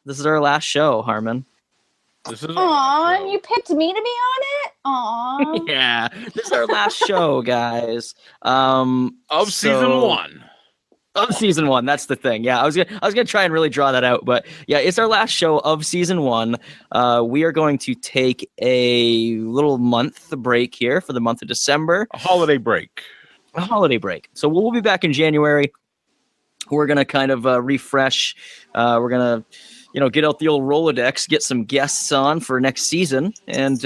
This is our last show, Harmon. This is Aw, you picked me to be on it? Aw. Yeah, this is our last show, guys. Season 1. Of season 1, that's the thing. Yeah, I was gonna try and really draw that out, but yeah, it's our last show of season 1. We are going to take a little month break here for the month of December. A holiday break. So we'll be back in January. We're gonna kind of refresh. We're gonna, get out the old Rolodex, get some guests on for next season, and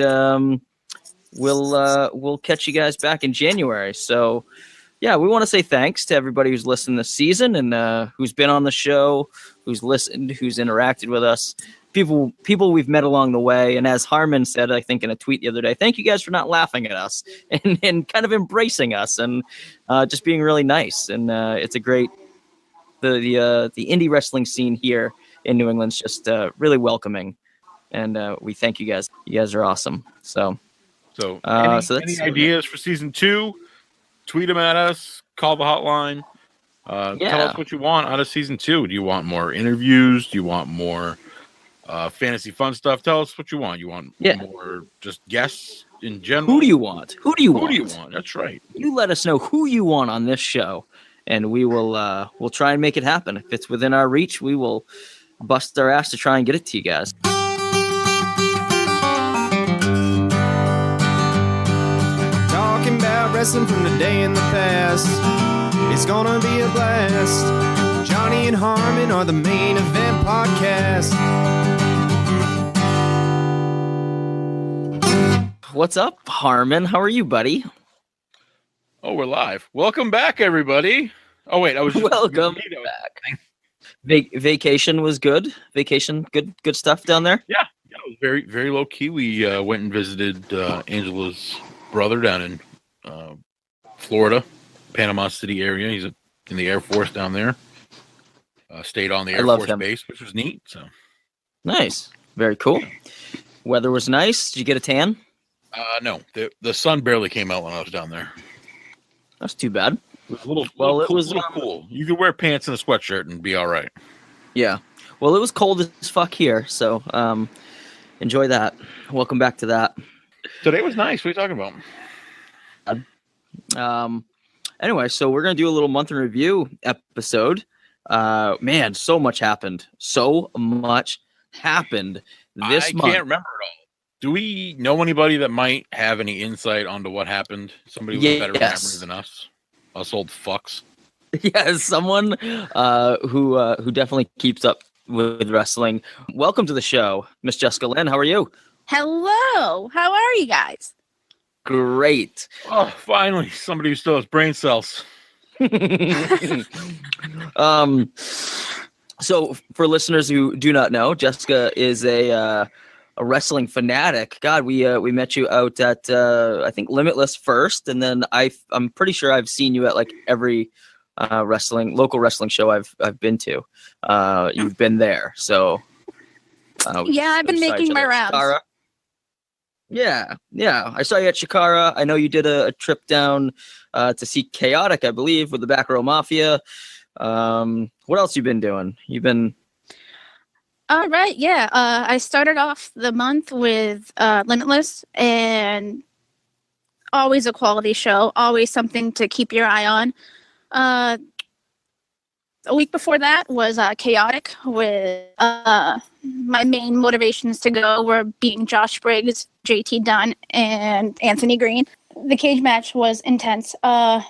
we'll catch you guys back in January. So. Yeah, we want to say thanks to everybody who's listened this season and who's been on the show, who's listened, who's interacted with us, people we've met along the way. And as Harmon said, I think in a tweet the other day, thank you guys for not laughing at us and kind of embracing us and just being really nice. And it's a great the indie wrestling scene here in New England's just really welcoming, and we thank you guys. You guys are awesome. So any ideas for season 2? Tweet them at us. Call the hotline. Tell us what you want out of season 2. Do you want more interviews? Do you want more fantasy fun stuff? Tell us what you want. You want more just guests in general? Who do you want? Who do you want? That's right. You let us know who you want on this show, and we will we'll try and make it happen. If it's within our reach, we will bust our ass to try and get it to you guys. Wrestling from the day in the past, it's gonna be a blast. Johnny and Harmon are the main event podcast. What's up, Harmon? How are you, buddy? Oh, we're live. Welcome back, everybody. Oh wait, I was just welcome back. Vacation was good. Vacation, good stuff down there. Yeah, it was very, very low key. We went and visited Angela's brother down in Florida, Panama City area. He's in the Air Force down there. Stayed on the Air Force base, which was neat. So nice, very cool. Weather was nice. Did you get a tan? No, the sun barely came out when I was down there. That's too bad. It was a little cool. You could wear pants and a sweatshirt and be all right. Yeah. Well, it was cold as fuck here, so enjoy that. Welcome back to that. Today was nice. What are you talking about? Anyway, so we're gonna do a little month in review episode. Man, so much happened this month. I can't remember it all. Do we know anybody that might have any insight onto what happened? Somebody with a better memory than us old fucks. Yeah, someone who definitely keeps up with wrestling. Welcome to the show, Miss Jessica Lynn. How are you? Hello. How are you guys? Great. Oh, finally, somebody who still has brain cells. So for listeners who do not know, Jessica is a wrestling fanatic. God, we met you out at I think Limitless first, and then I'm pretty sure I've seen you at like every local wrestling show I've been to. You've been there, so yeah, I've been making my rounds. Chikara. Yeah. I saw you at Chikara. I know you did a trip down to see Chaotic, I believe, with the Back Row Mafia. What else you been doing? You've been... All right, yeah. I started off the month with Limitless, and always a quality show, always something to keep your eye on. A week before that was Chaotic, with my main motivations to go were being Josh Briggs, JT Dunn, and Anthony Green. The cage match was intense. I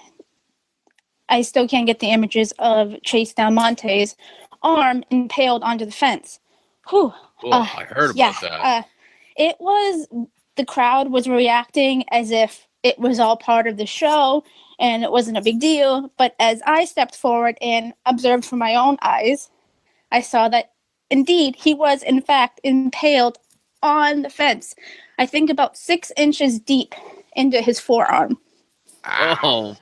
still can't get the images of Chase Del Monte's arm impaled onto the fence. Whew. I heard about that. The crowd was reacting as if it was all part of the show and it wasn't a big deal. But as I stepped forward and observed from my own eyes, I saw that indeed he was in fact impaled on the fence. I think about 6 inches deep into his forearm. Oh,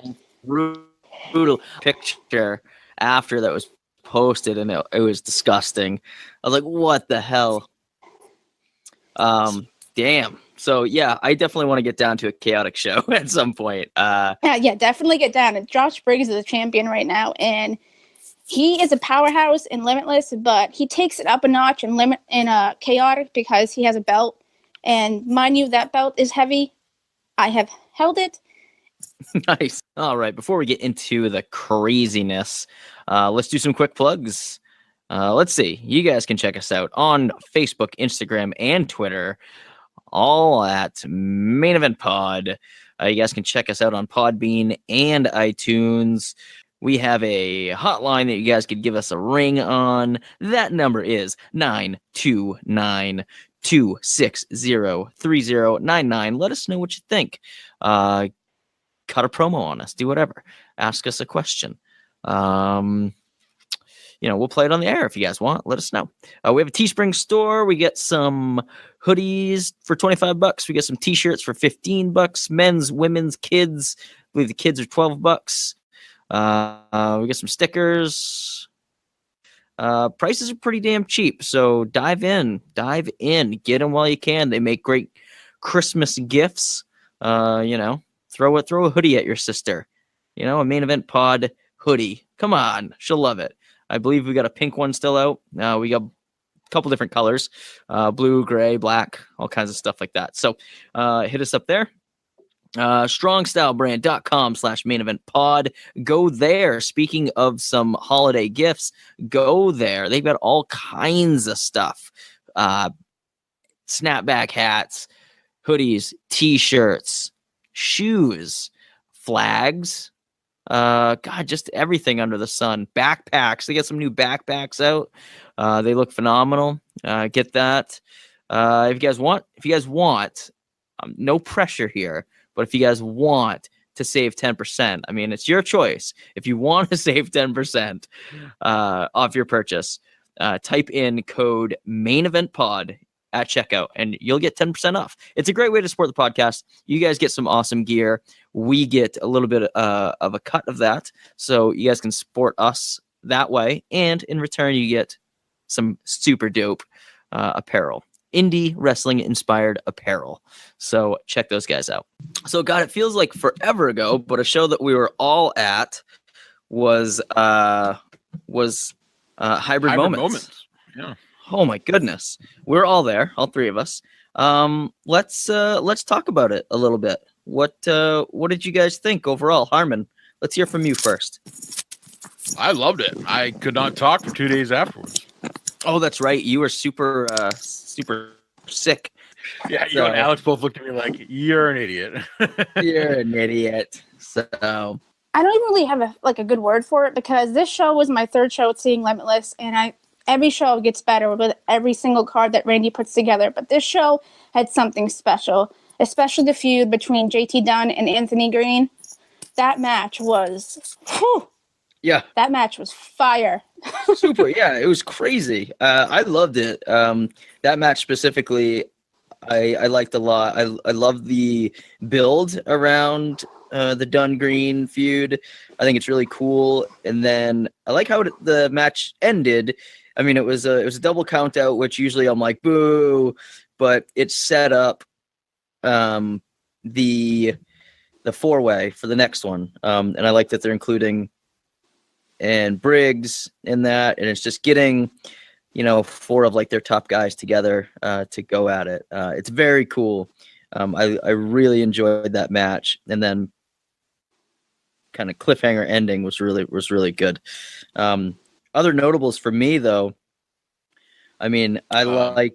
brutal picture after that was posted, and it was disgusting. I was like, what the hell? Damn. So yeah, I definitely want to get down to a Chaotic show at some point. Yeah, definitely get down. And Josh Briggs is a champion right now, and he is a powerhouse in Limitless, but he takes it up a notch in Chaotic because he has a belt. And mind you, that belt is heavy. I have held it. Nice. All right. Before we get into the craziness, let's do some quick plugs. Let's see. You guys can check us out on Facebook, Instagram, and Twitter, all at Main Event Pod. You guys can check us out on Podbean and iTunes. We have a hotline that you guys could give us a ring on. That number is 929-260-3099. Let us know what you think. Cut a promo on us. Do whatever. Ask us a question. We'll play it on the air if you guys want. Let us know. We have a Teespring store. We get some hoodies for $25. We get some t-shirts for $15. Men's, women's, kids. I believe the kids are $12. We get some stickers. Prices are pretty damn cheap. So dive in, get them while you can. They make great Christmas gifts. Throw a hoodie at your sister, a Main Event Pod hoodie. Come on. She'll love it. I believe we got a pink one still out. We got a couple different colors, blue, gray, black, all kinds of stuff like that. So hit us up there. StrongStyleBrand.com/main event pod. Go there. Speaking of some holiday gifts, go there. They've got all kinds of stuff. Snapback hats, hoodies, t-shirts, shoes, flags. Just everything under the sun. Backpacks. They got some new backpacks out. They look phenomenal. Get that. If you guys want, no pressure here. But if you guys want to save 10%, I mean, it's your choice. If you want to save 10% off your purchase, type in code MAINEVENTPOD at checkout, and you'll get 10% off. It's a great way to support the podcast. You guys get some awesome gear. We get a little bit of a cut of that, so you guys can support us that way. And in return, you get some super dope apparel. Indie wrestling inspired apparel. So check those guys out. So God, it feels like forever ago, but a show that we were all at was Hybrid Moments. Yeah. Oh my goodness. We're all there, all three of us. Let's talk about it a little bit. What did you guys think overall? Harmon, let's hear from you first. I loved it. I could not talk for 2 days afterwards. Oh, that's right. You were super sick. Yeah, you and Alex both looked at me like, you're an idiot. You're an idiot. So I don't even really have a good word for it, because this show was my third show seeing Limitless, and every show gets better with every single card that Randy puts together. But this show had something special, especially the feud between JT Dunn and Anthony Green. That match was, yeah. That match was fire. Super. Yeah, it was crazy. I loved it. That match specifically, I liked a lot. I love the build around the Dunn Green feud. I think it's really cool. And then I like how the match ended. I mean, it was a double count out, which usually I'm like, boo, but it set up the four-way for the next one. And I like that they're including and Briggs in that, and it's just getting, four of like their top guys together to go at it. It's very cool. I really enjoyed that match, and then kind of cliffhanger ending was really good. Other notables for me though, I mean, I like.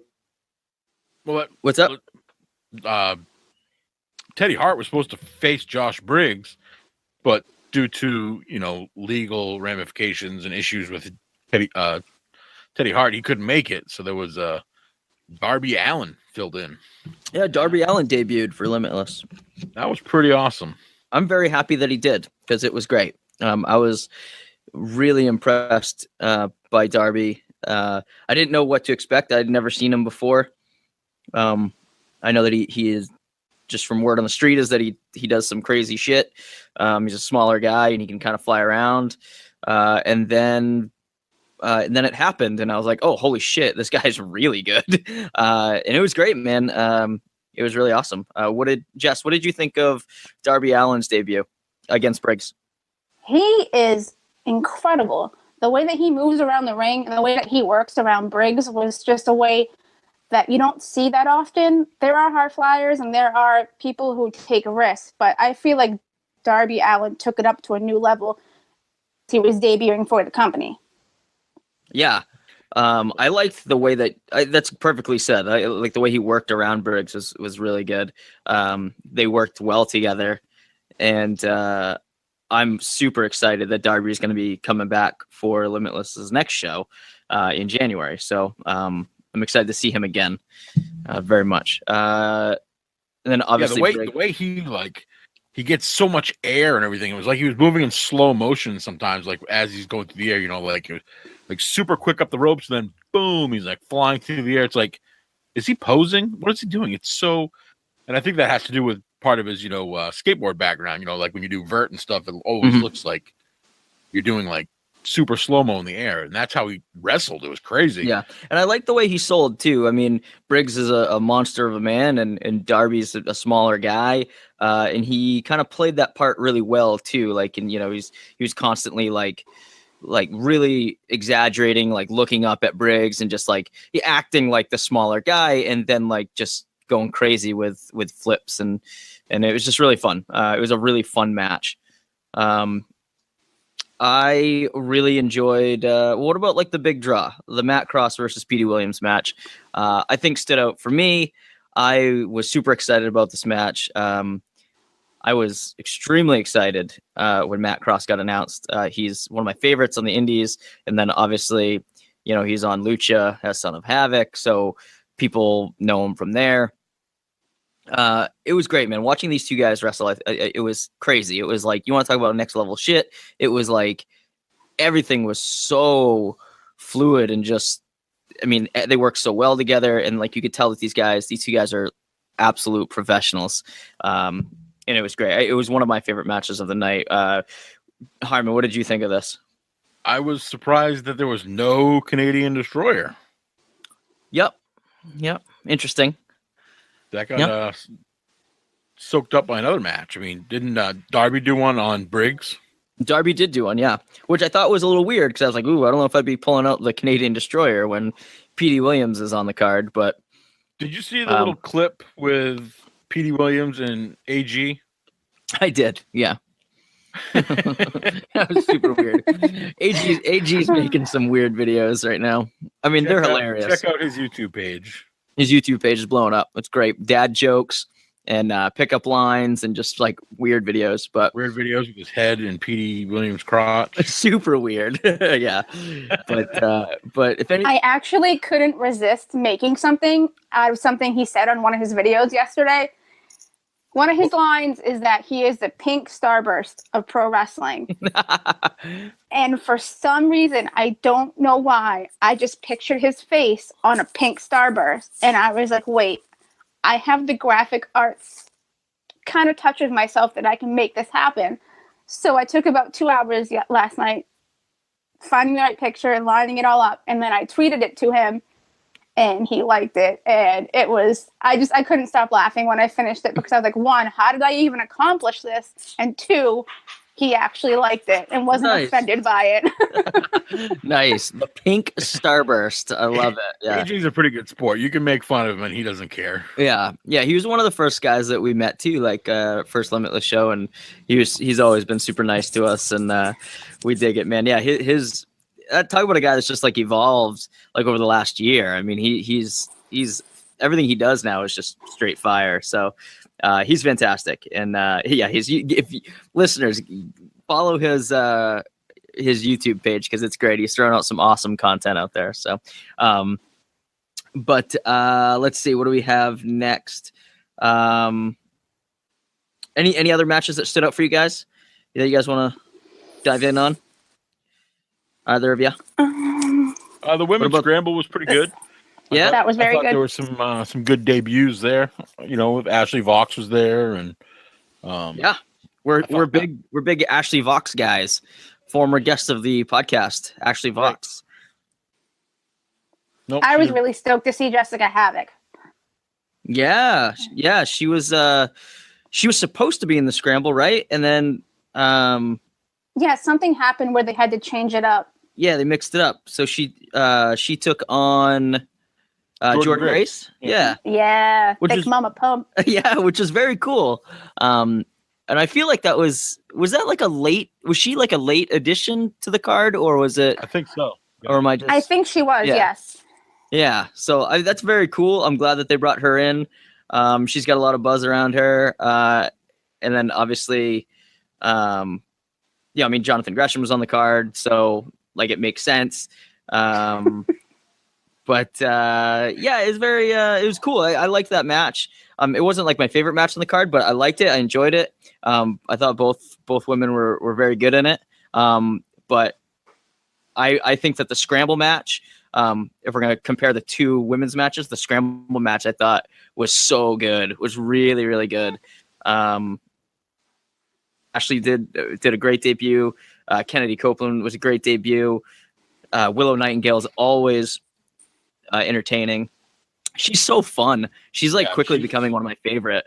What's up? Teddy Hart was supposed to face Josh Briggs, but due to legal ramifications and issues with Teddy Hart, he couldn't make it. So there was Darby Allen filled in. Yeah, Darby Allen debuted for Limitless. That was pretty awesome. I'm very happy that he did, because it was great. I was really impressed by Darby. I didn't know what to expect. I'd never seen him before. I know that he is, just from word on the street, is that he does some crazy shit. He's a smaller guy and he can kind of fly around. And then it happened, and I was like, oh, holy shit, this guy's really good. And it was great, man. It was really awesome. What did you think of Darby Allen's debut against Briggs? He is incredible. the way that he moves around the ring and the way that he works around Briggs was just a way that you don't see that often. There are high flyers and there are people who take risks, but I feel like Darby Allen took it up to a new level. He was debuting for the company. Yeah. I liked the way that that's perfectly said. I like the way he worked around Briggs was really good. They worked well together, and I'm super excited that Darby is going to be coming back for Limitless's next show in January. So I'm excited to see him again, very much. And then obviously the way he gets so much air and everything. It was like he was moving in slow motion sometimes, like as he's going through the air, like super quick up the ropes, and then boom, he's like flying through the air. It's like, is he posing? What is he doing? It's so, and I think that has to do with part of his, skateboard background. Like when you do vert and stuff, it always looks like you're doing like super slow-mo in the air, and that's how he wrestled. It was crazy. Yeah, and I like the way he sold too. I mean, Briggs is a monster of a man, and Darby's a smaller guy, and he kind of played that part really well too. Like, and he was constantly like really exaggerating, like looking up at Briggs and just like acting like the smaller guy, and then like just going crazy with flips, and it was just really fun. It was a really fun match. I really enjoyed, what about like the big draw, the Matt Cross versus Petey Williams match? I think stood out for me. I was super excited about this match. I was extremely excited when Matt Cross got announced. He's one of my favorites on the indies. And then obviously, he's on Lucha as Son of Havoc. So people know him from there. It was great, man. Watching these two guys wrestle, it was crazy. It was like, you want to talk about next level shit. It was like everything was so fluid and just, I mean, they work so well together. And like, you could tell that these two guys are absolute professionals. And it was great. It was one of my favorite matches of the night. Harmon, what did you think of this? I was surprised that there was no Canadian Destroyer. Yep. Interesting. That got soaked up by another match. I mean, didn't Darby do one on Briggs? Darby did do one, yeah. Which I thought was a little weird because I was like, ooh, I don't know if I'd be pulling out the Canadian Destroyer when Petey Williams is on the card. But did you see the little clip with Petey Williams and AG? I did, yeah. That was super weird. AG's making some weird videos right now. I mean, they're hilarious. Check out his YouTube page. His YouTube page is blowing up. It's great. Dad jokes and pickup lines and just like weird videos. But weird videos with his head and Petey Williams' crotch. Super weird. Yeah. But if any, I actually couldn't resist making something out of something he said on one of his videos yesterday. One of his lines is that he is the pink starburst of pro wrestling. And for some reason, I don't know why, I just pictured his face on a pink starburst. And I was like, wait, I have the graphic arts kind of touches myself that I can make this happen. So I took about 2 hours last night finding the right picture and lining it all up. And then I tweeted it to him. And he liked it, and it was, I couldn't stop laughing when I finished it because I was like, one, how did I even accomplish this? And two, he actually liked it and wasn't offended by it. Nice. The pink starburst. I love it. Yeah. AJ's a pretty good sport. You can make fun of him and he doesn't care. Yeah. He was one of the first guys that we met too, like first Limitless show, and he's always been super nice to us, and we dig it, man. Yeah, his talk about a guy that's just like evolved like over the last year. I mean, he's everything he does now is just straight fire. So he's fantastic. And if listeners follow his YouTube page, because it's great. He's throwing out some awesome content out there. So but let's see, what do we have next? Any other matches that stood out for you guys that you guys want to dive in on? Either of you? The women's scramble was pretty good. Yeah, that was very good. There were some good debuts there. With Ashley Vox was there, and yeah, we're big Ashley Vox guys. Former guest of the podcast, Ashley Vox. Nope, I was really stoked to see Jessica Havoc. Yeah, she was supposed to be in the scramble, right? And then yeah, something happened where they had to change it up. Yeah, they mixed it up. So she took on Jordynne Grace. Yeah. Yeah. Which Big is, Mama Pump. Yeah, which is very cool. And I feel like that was that like was she like a late addition to the card, or was it? I think so. Yeah. Or am I just? I think she was. Yeah. Yes. Yeah. So that's very cool. I'm glad that they brought her in. She's got a lot of buzz around her. And then obviously, I mean, Jonathan Gresham was on the card, so like it makes sense. But it's very it was cool. I liked that match. It wasn't like my favorite match on the card, but I liked it. I enjoyed it. I thought both women were very good in it. But I think that the Scramble match, if we're gonna compare the two women's matches, the Scramble match I thought was so good. It was really, really good. Ashley did a great debut. Kennedy Copeland was a great debut. Willow Nightingale is always entertaining. She's so fun. She's like quickly becoming one of my favorite.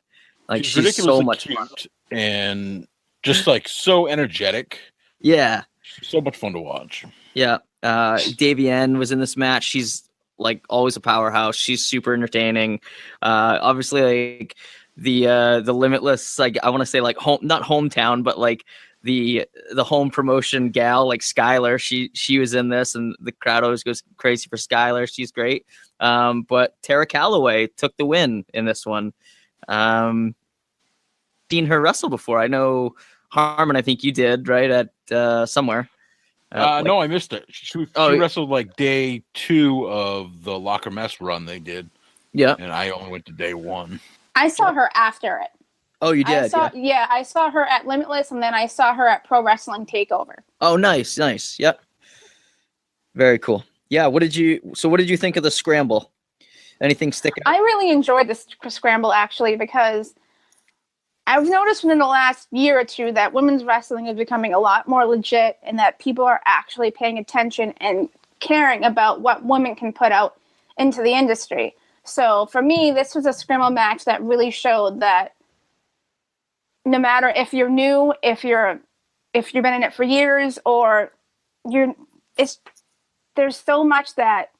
Like she's so much fun and just like so energetic. Yeah, she's so much fun to watch. Yeah, Davy N was in this match. She's like always a powerhouse. She's super entertaining. Obviously, like the Limitless, like I want to say like not hometown, but like the home promotion gal, like Skylar. She was in this, and the crowd always goes crazy for Skylar. She's great. But Tara Calloway took the win in this one. Seen her wrestle before. I know Harmon, I think you did, right, at somewhere. No, I missed it. She wrestled like day 2 of the Locker Mess run they did. Yeah. And I only went to day 1. I saw her after it. Oh, you did? I saw her at Limitless, and then I saw her at Pro Wrestling Takeover. Oh, nice. Yep. Very cool. Yeah, what did you think of the Scramble? Anything stick out? I really enjoyed the Scramble, actually, because I've noticed within the last year or two that women's wrestling is becoming a lot more legit, and that people are actually paying attention and caring about what women can put out into the industry. So for me, this was a Scramble match that really showed that no matter if you're new, if you've been in it for years, or there's so much that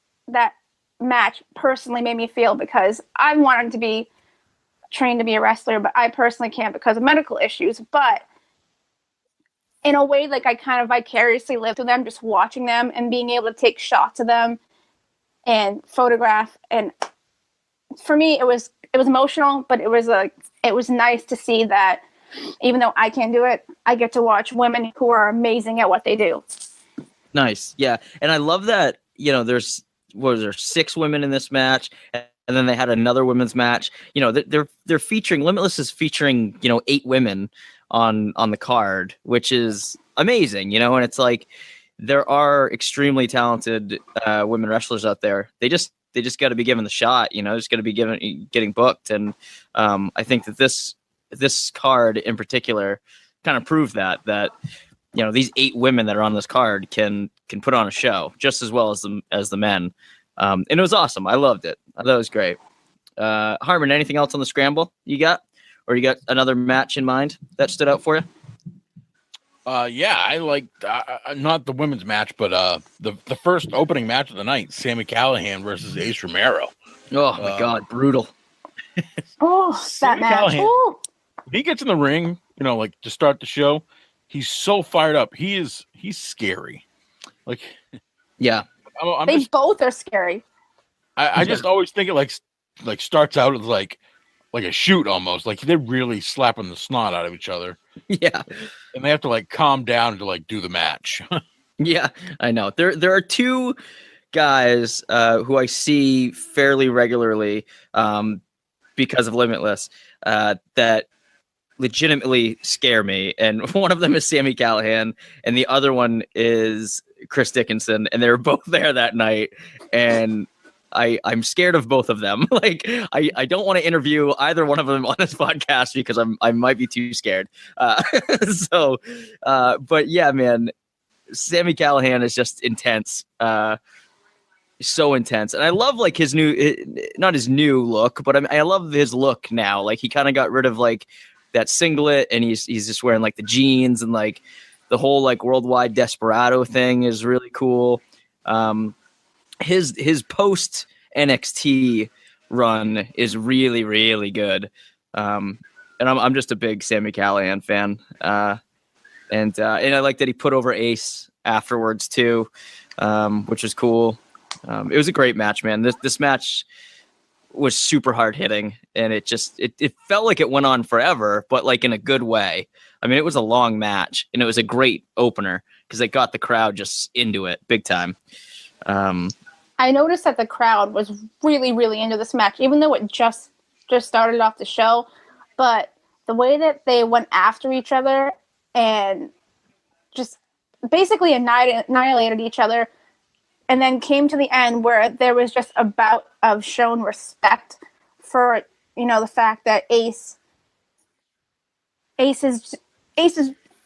match personally made me feel, because I wanted to be trained to be a wrestler, but I personally can't because of medical issues. But in a way, like I kind of vicariously lived with them, just watching them and being able to take shots of them and photograph. And for me, it was emotional, but it was nice to see that even though I can't do it, I get to watch women who are amazing at what they do. Nice. Yeah. And I love that, there's 6 women in this match, and then they had another women's match. They're featuring, Limitless is featuring, 8 women on the card, which is amazing, and it's like there are extremely talented women wrestlers out there. They just got to be given the shot, just got to be getting booked. And I think that this card in particular kind of proved that these 8 women that are on this card can put on a show just as well as the men. And it was awesome. I loved it. I thought it was great. Harmon, anything else on the Scramble you got? Or you got another match in mind that stood out for you? Yeah, I liked not the women's match, but the first opening match of the night, Sami Callihan versus Ace Romero. Oh my God, brutal. That match. Callihan, he gets in the ring, like to start the show. He's so fired up. He's scary. Like, yeah, they both are scary. I just always think it like starts out as like a shoot almost. Like they're really slapping the snot out of each other. Yeah, and they have to like calm down to like do the match. Yeah, I know. There are 2 guys who I see fairly regularly because of Limitless that legitimately scare me, and one of them is Sami Callihan, and the other one is Chris Dickinson, and they were both there that night, and I'm scared of both of them. Like I don't want to interview either one of them on this podcast because I might be too scared. But yeah, man, Sami Callihan is just intense. So intense, and I love like his not his new look, but I love his look now. Like he kind of got rid of like that singlet, and he's just wearing like the jeans, and like The whole like worldwide desperado thing is really cool. His post NXT run is really, really good. And I'm just a big Sami Callihan fan. And I like that he put over Ace afterwards too, which is cool. It was a great match, man. This match was super hard hitting, and it felt like it went on forever, but like in a good way. I mean, it was a long match, and it was a great opener because it got the crowd just into it big time. I noticed that the crowd was really, really into this match, even though it just started off the show. But the way that they went after each other and just basically annihilated each other, and then came to the end where there was just a bout of shown respect for, the fact that Ace is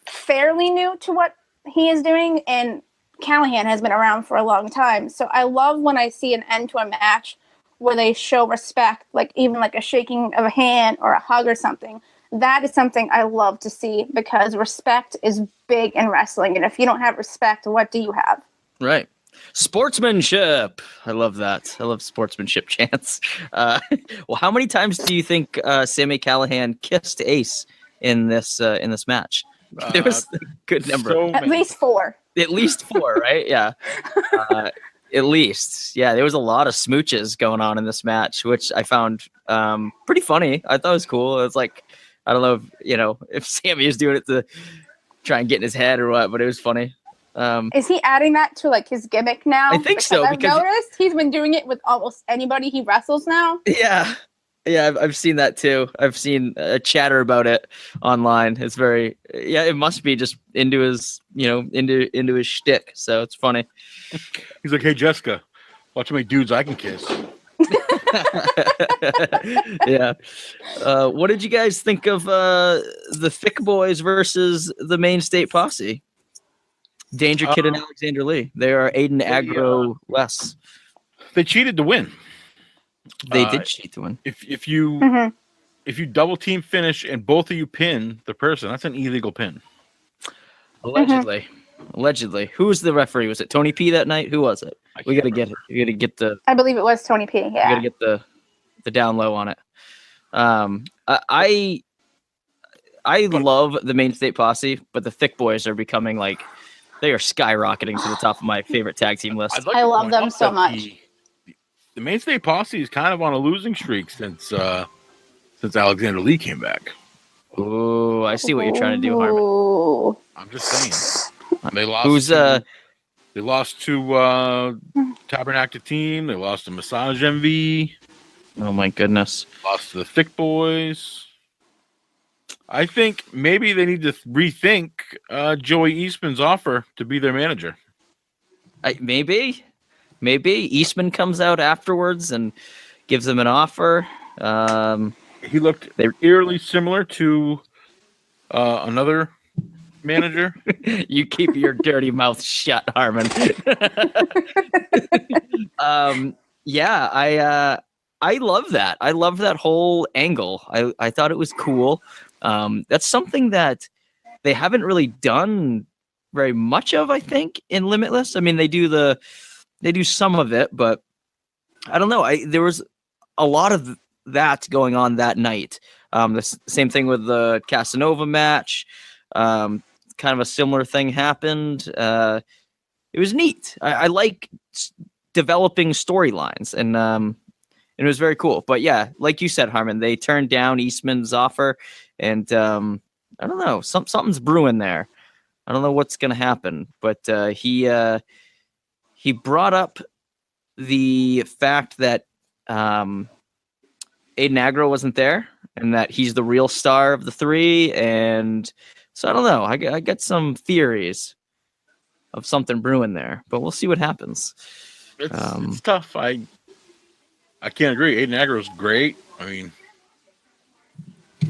fairly new to what he is doing, and Callihan has been around for a long time. So I love when I see an end to a match where they show respect, like even like a shaking of a hand or a hug or something. That is something I love to see, because respect is big in wrestling. And if you don't have respect, what do you have? Right. Sportsmanship. I love that. I love sportsmanship chants. Well, how many times do you think Sami Callihan kissed Ace in this match? There was a good number. At least 4. At least 4, right? Yeah. At least. Yeah, there was a lot of smooches going on in this match, which I found pretty funny. I thought it was cool. It's like, I don't know if Sami is doing it to try and get in his head or what, but it was funny. Is he adding that to like his gimmick now? I think so. I've noticed he's been doing it with almost anybody he wrestles now. Yeah. Yeah, I've seen that too. I've seen a chatter about it online. It's very, it must be just into his, into his shtick. So it's funny. He's like, hey, Jessica, watch how many dudes I can kiss. Yeah. What did you guys think of the Thick Boys versus the Maine State Posse? Danger Kid and Alexander Lee. They are Aiden Aggro less. They cheated to win. They did cheat to win. If you double team finish and both of you pin the person, that's an illegal pin. Allegedly. Allegedly. Who was the referee? Was it Tony P that night? Who was it? We got to get it. We got to get the. I believe it was Tony P. Yeah. We got to get the down low on it. I love the Maine State Posse, but the Thick Boys are becoming like, they are skyrocketing to the top of my favorite tag team list. I love them so much. The Maine State Posse is kind of on a losing streak since Alexander Lee came back. Oh, I see what you're trying to do, Harmon. I'm just saying. They lost. They lost to Tabernacle Team. They lost to Massage MV. Oh my goodness! Lost to the Thick Boys. I think maybe they need to rethink Joey Eastman's offer to be their manager. Maybe Eastman comes out afterwards and gives them an offer. He looked eerily similar to another manager. You keep your dirty mouth shut, Harmon. Yeah, I love that. I love that whole angle. I thought it was cool. That's something that they haven't really done very much of, I think, in Limitless. I mean, they do some of it, but I don't know. There was a lot of that going on that night. The same thing with the Casanova match. Kind of a similar thing happened. It was neat. I like developing storylines, and it was very cool. But yeah, like you said, Harmon, they turned down Eastman's offer, and I don't know, something's brewing there. I don't know what's going to happen, but he brought up the fact that Aiden Aggro wasn't there, and that he's the real star of the three, and so I don't know. I got some theories of something brewing there, but we'll see what happens. It's tough. I can't agree. Aiden Aggro is great. I mean,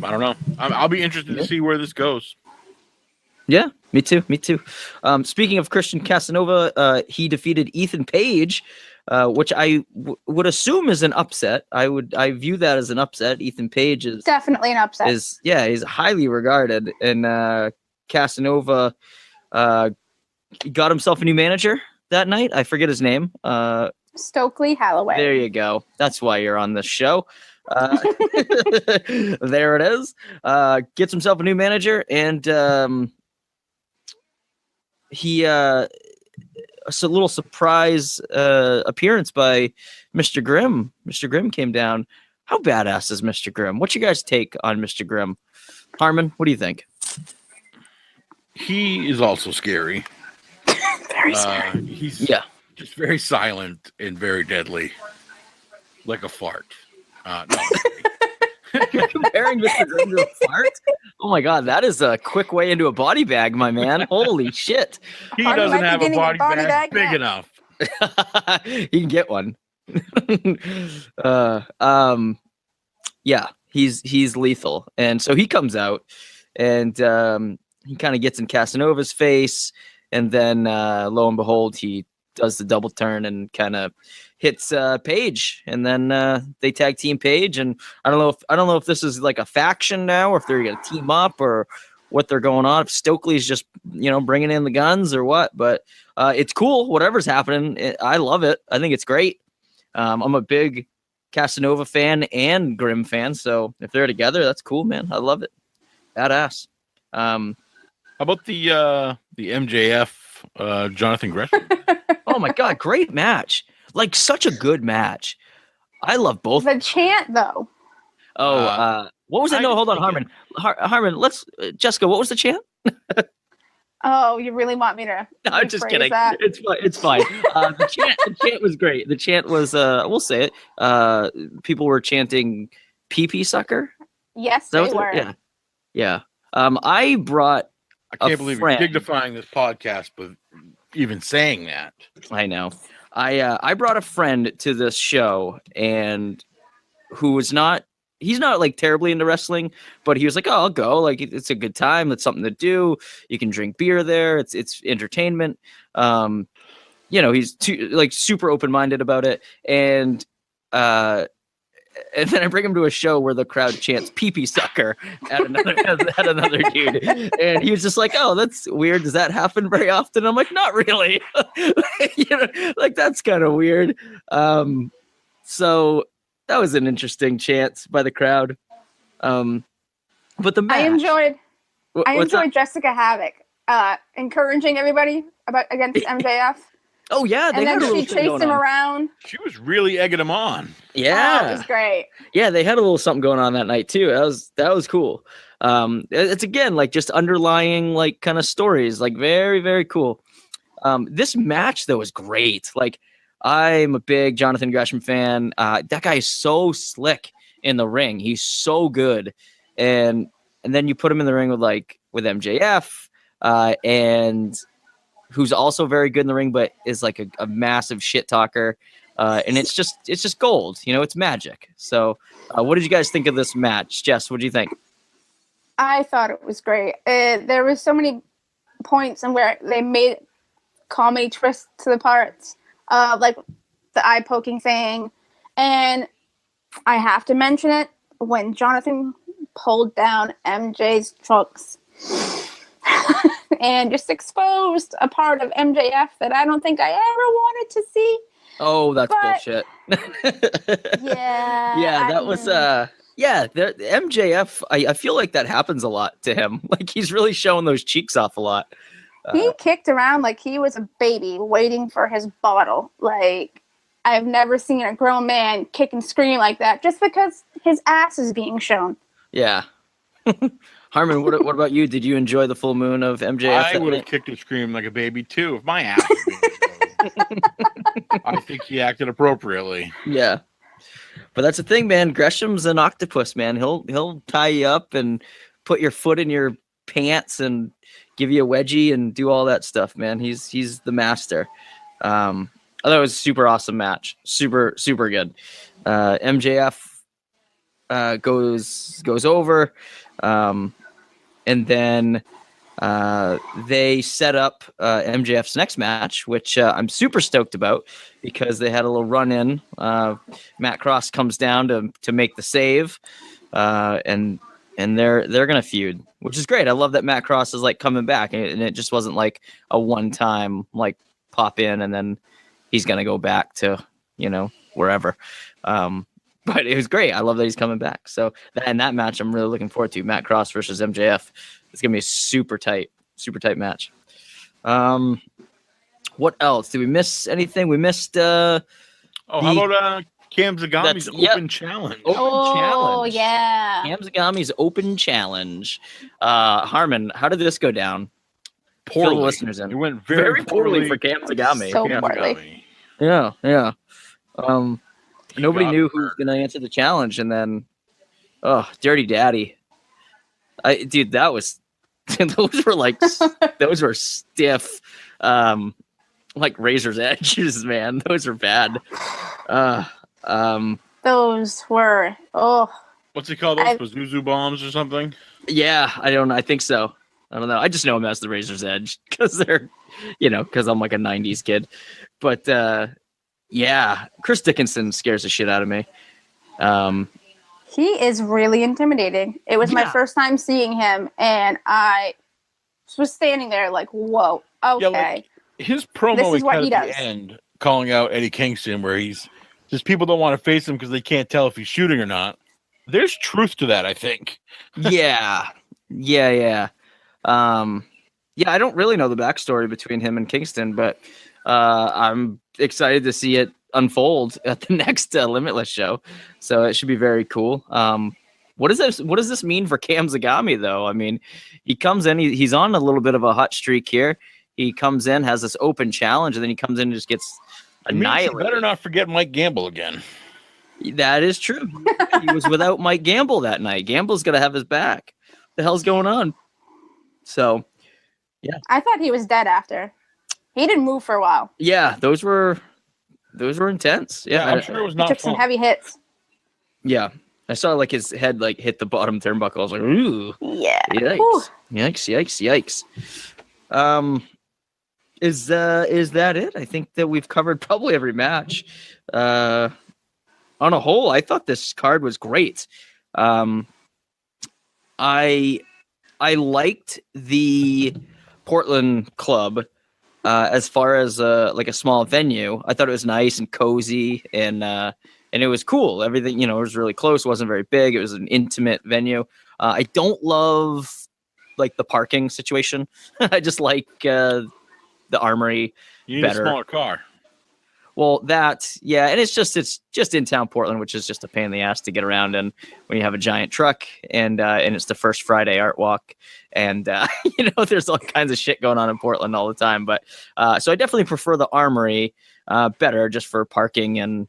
I don't know. I'll be interested to see where this goes. Yeah, me too. Speaking of Christian Casanova, he defeated Ethan Page, which I would assume is an upset. I view that as an upset. Ethan Page is definitely an upset. He's highly regarded, and Casanova He got himself a new manager that night. I forget his name. Stokely Hathaway. There you go. That's why you're on this show. There it is. Gets himself a new manager, and he a little surprise appearance by Mr. Grimm. Mr. Grimm came down. How badass is Mr. Grimm? What's your guys' take on Mr. Grimm? Harmon, what do you think? He is also scary. Very scary. He's just very silent and very deadly, like a fart. No. You're comparing Mr. Grimm to a fart? Oh my god, that is a quick way into a body bag, my man. Holy shit. He doesn't have a body bag big enough. He can get one. Yeah, he's lethal. And so he comes out and he kind of gets in Casanova's face, and then lo and behold, he does the double turn and kind of hits Paige, and then they tag team Paige. And I don't know if this is like a faction now, or if they're gonna team up, or what they're going on. If Stokely's just bringing in the guns or what, but it's cool. Whatever's happening, I love it. I think it's great. I'm a big Casanova fan and Grimm fan, so if they're together, that's cool, man. I love it. Badass. How about the MJF Jonathan Gresham? Oh my god, great match! Like such a good match. I love both. The chant, though. Oh, what was it? No, hold on, Harmon. Harmon, let's Jessica. What was the chant? Oh, you really want me to? No, I'm just kidding. That? It's fine. The chant was great. The chant was, we'll say it. People were chanting "pee sucker." Yes, they were. Yeah, yeah. I brought. I can't believe you're dignifying this podcast, but even saying that. I know. I brought a friend to this show, and who was not. He's not like terribly into wrestling, but he was like, "Oh, I'll go. Like, it's a good time. It's something to do. You can drink beer there. It's entertainment." He's super open minded about it, and then I bring him to a show where the crowd chants "pee sucker" at another dude, and he was just like, "Oh, that's weird. Does that happen very often?" I'm like, "Not really. That's kind of weird." So. That was an interesting chant by the crowd. But the match, I enjoyed Jessica Havoc encouraging everybody against MJF. Oh yeah, and then she chased him around. She was really egging him on. Yeah, it was great. Yeah, they had a little something going on that night too. That was cool. It's again like just underlying like kind of stories, like very very cool. This match though was great. Like. I'm a big Jonathan Gresham fan. That guy is so slick in the ring. He's so good. And then you put him in the ring with MJF, and who's also very good in the ring, but is like a massive shit talker. And it's just gold. It's magic. So what did you guys think of this match? Jess, what do you think? I thought it was great. There was so many points and where they made comedy twists to the parts. Like the eye poking thing. And I have to mention it when Jonathan pulled down MJ's trunks and just exposed a part of MJF that I don't think I ever wanted to see. Oh, that's bullshit. Yeah. Yeah, that was the MJF, I feel like that happens a lot to him. Like he's really showing those cheeks off a lot. He kicked around like he was a baby waiting for his bottle. Like, I've never seen a grown man kick and scream like that just because his ass is being shown. Yeah. Harmon, what about you? Did you enjoy the full moon of MJF? I would have kicked and screamed like a baby too if my ass was being shown. I think he acted appropriately. Yeah. But that's the thing, man. Gresham's an octopus, man. He'll tie you up and put your foot in your pants and give you a wedgie and do all that stuff, man. He's the master. I thought it was a super awesome match. Super, super good. MJF goes over. And then they set up MJF's next match, which I'm super stoked about because they had a little run-in. Matt Cross comes down to make the save. And and they're gonna feud, which is great. I love that Matt Cross is like coming back, and it just wasn't like a one time like pop in and then he's gonna go back to wherever. But it was great. I love that he's coming back. So that match I'm really looking forward to. Matt Cross versus MJF. It's gonna be a super tight match. What else? Did we miss anything? We missed. How about Cam Zagami's open challenge? Challenge. Yeah. Cam Zagami's open challenge. Harmon, how did this go down? Poorly. Fill the listeners in. It went very poorly for Cam Zagami. So poorly. Yeah. Nobody knew who was going to answer the challenge, and then, Dirty Daddy. Dude, that was those were stiff, like razor's edges, man. Those are bad. Those were What's he called? Those Pazuzu bombs or something? Yeah, I don't know. I think so. I don't know. I just know him as the razor's edge because they're, because I'm like a '90s kid. But yeah, Chris Dickinson scares the shit out of me. He is really intimidating. It was my first time seeing him, and I was standing there like, whoa, okay. Yeah, his promo at the end, calling out Eddie Kingston, where he's just people don't want to face him because they can't tell if he's shooting or not. There's truth to that, I think. Yeah. I don't really know the backstory between him and Kingston, but I'm excited to see it unfold at the next Limitless show. So it should be very cool. What does this mean for Cam Zagami, though? I mean, he comes in, he's on a little bit of a hot streak here. He comes in, has this open challenge, and then he comes in and just gets annihilated. You better not forget Mike Gamble again. That is true. He was without Mike Gamble that night. Gamble's going to have his back. What the hell's going on? So, yeah. I thought he was dead after. He didn't move for a while. Yeah, those were intense. Yeah, I'm sure it was not took some heavy hits. Yeah. I saw like his head like hit the bottom turnbuckle. I was like, ooh. Yeah. Yikes. Whew. Yikes. Is that it? I think that we've covered probably every match. On a whole, I thought this card was great. I liked the Portland club as far as like a small venue. I thought it was nice and cozy and it was cool. Everything, it was really close. It wasn't very big. It was an intimate venue. I don't love like the parking situation. I just like the Armory you better. Need a smaller car. Well, and it's just in town Portland, which is just a pain in the ass to get around. And when you have a giant truck and it's the first Friday art walk and, there's all kinds of shit going on in Portland all the time. But so I definitely prefer the Armory better just for parking and,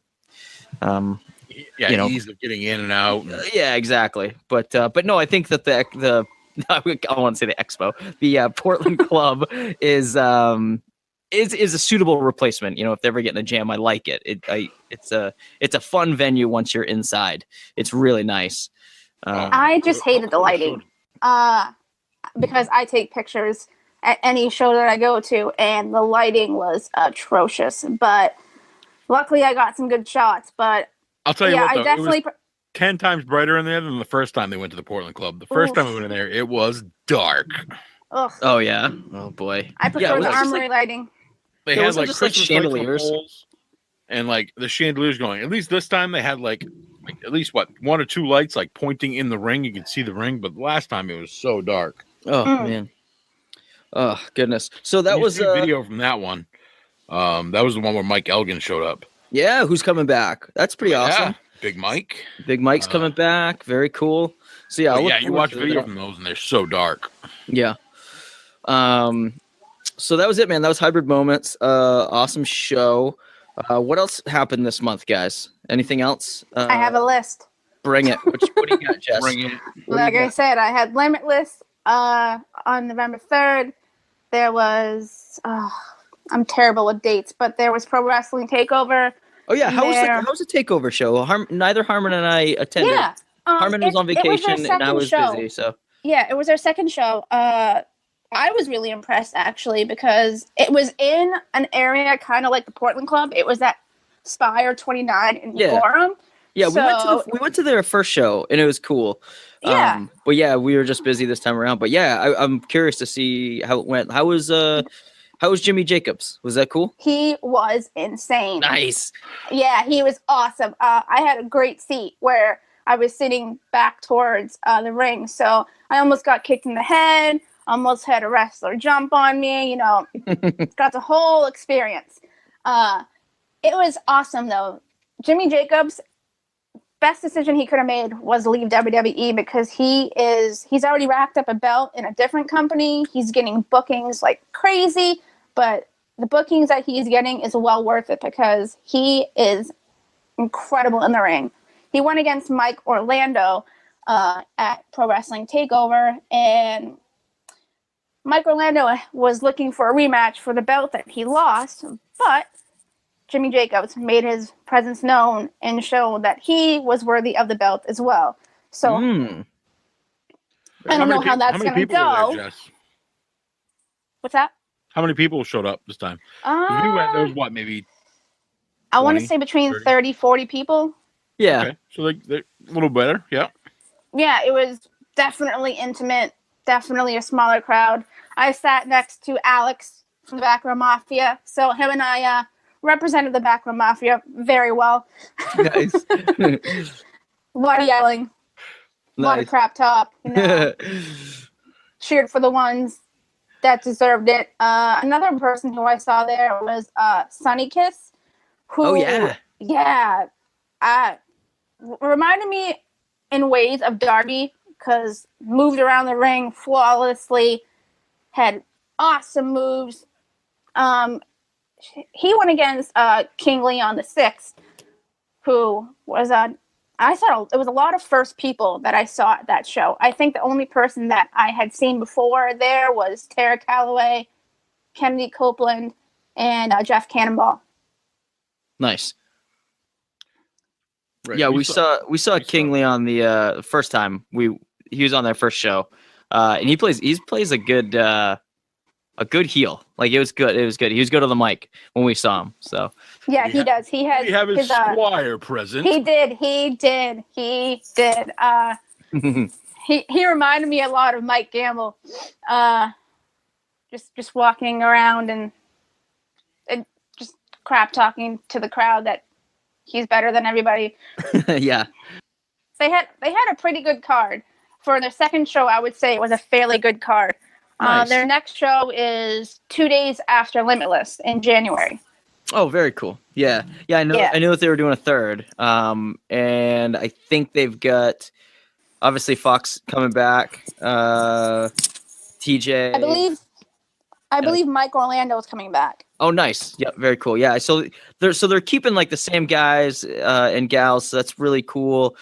ease of getting in and out. Yeah, exactly. But no, I think that the I want to say the Expo, the Portland Club is a suitable replacement. If they ever get in a jam, I like it. It's a fun venue once you're inside. It's really nice. I just hated the lighting because I take pictures at any show that I go to, and the lighting was atrocious. But luckily, I got some good shots. But I'll tell you what, though, I definitely. It was 10 times brighter in there than the first time they went to the Portland Club. The first time we went in there, it was dark. Ugh. Oh yeah. Oh boy. I prefer the Armory lighting. They had like just Christmas chandeliers poles and like the chandeliers going. At least this time they had like at least one or two lights like pointing in the ring. You could see the ring, but last time it was so dark. Oh man. Oh goodness. So that was a video from that one. That was the one where Mike Elgin showed up. Yeah, who's coming back? That's pretty awesome. Big Mike. Big Mike's coming back. Very cool. So yeah, you watch video from those and they're so dark. Yeah. So that was it, man. That was Hybrid Moments. Awesome show. What else happened this month, guys? Anything else? I have a list. Bring it. What do you got, Jess? Bring it. Like I said, I had Limitless on November 3rd. There was I'm terrible with dates, but there was Pro Wrestling Takeover. Oh yeah, how was the Takeover show? Neither Harmon and I attended. Yeah, Harmon was on vacation and I was busy. So yeah, it was our second show. I was really impressed actually because it was in an area kind of like the Portland Club. It was at Spire 29 in Gorham. Yeah, we went to their first show and it was cool. Yeah. But yeah, we were just busy this time around. But yeah, I'm curious to see how it went. How was Jimmy Jacobs? Was that cool? He was insane. Nice. Yeah, he was awesome. I had a great seat where I was sitting back towards the ring, so I almost got kicked in the head. Almost had a wrestler jump on me. Got the whole experience. It was awesome though. Jimmy Jacobs, best decision he could have made was leave WWE because he's already racked up a belt in a different company. He's getting bookings like crazy, but the bookings that he's getting is well worth it because he is incredible in the ring. He went against Mike Orlando at Pro Wrestling Takeover, and Mike Orlando was looking for a rematch for the belt that he lost, but Jimmy Jacobs made his presence known and showed that he was worthy of the belt as well. So I don't know how that's going to go. There, What's that? How many people showed up this time? We went, there was what, maybe 20, I want to say between 30, 40 people. Yeah. Okay. So they're a little better. Yeah. Yeah, it was definitely intimate. Definitely a smaller crowd. I sat next to Alex from the Backroom Mafia. So him and I represented the Backroom Mafia very well. Nice. A lot of yelling. A lot of crap talk. Cheered for the ones that deserved it. Another person who I saw there was Sunny Kiss. Who, yeah. Reminded me in ways of Darby because moved around the ring flawlessly, had awesome moves. He went against King Leon the Sixth, who was it was a lot of first people that I saw at that show. I think the only person that I had seen before there was Tara Calloway, Kennedy Copeland, and Jeff Cannonball. Nice. Right. Yeah, we saw King Leon the first time he was on their first show, and he plays a good heel. Like it was good. He was good on the mic when we saw him. So yeah, he does. He has. We have his Squire present. He did. He reminded me a lot of Mike Gamble. Just walking around and just crap talking to the crowd that he's better than everybody. Yeah. They had a pretty good card. For their second show, I would say it was a fairly good card. Nice. Their next show is 2 days after Limitless in January. Oh, very cool. Yeah. I know. Yeah. I knew that they were doing a third. And I think they've got obviously Fox coming back. TJ. I believe Mike Orlando is coming back. Oh, nice. Yeah, very cool. Yeah, so they're keeping like the same guys and gals. So that's really cool.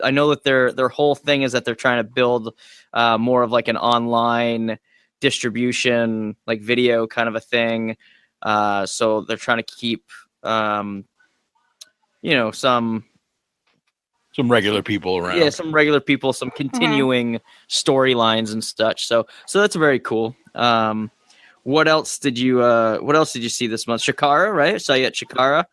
I know that their whole thing is that they're trying to build more of like an online distribution, like video kind of a thing. So they're trying to keep, some regular people around. Yeah, some regular people, some continuing storylines and such. So that's very cool. What else did you see this month? Chikara, right? I saw you at Chikara.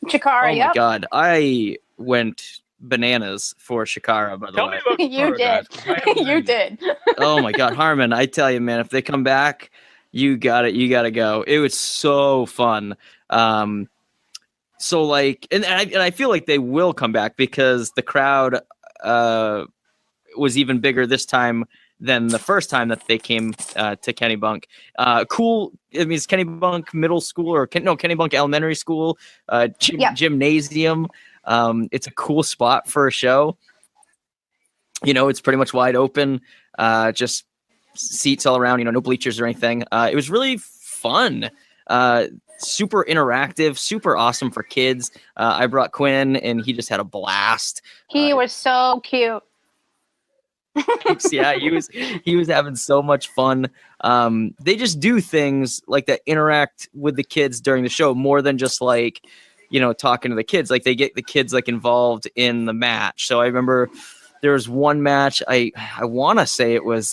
Chikara, oh my god, I went bananas for Chikara. By the way, you did. You did. Oh my god, Harmon! I tell you, man, if they come back, you got it. You got to go. It was so fun. So like, and I feel like they will come back because the crowd was even bigger this time than the first time that they came to Kenny Bunk. Cool. I mean, it's Kenny Bunk Middle School or Kenny Bunk Elementary School gymnasium. It's a cool spot for a show. It's pretty much wide open, just seats all around, no bleachers or anything. It was really fun. Super interactive, super awesome for kids. I brought Quinn and he just had a blast. He was so cute. Yeah, he was having so much fun. They just do things like that interact with the kids during the show more than just like, talking to the kids. Like they get the kids like involved in the match. So I remember there was one match. I want to say it was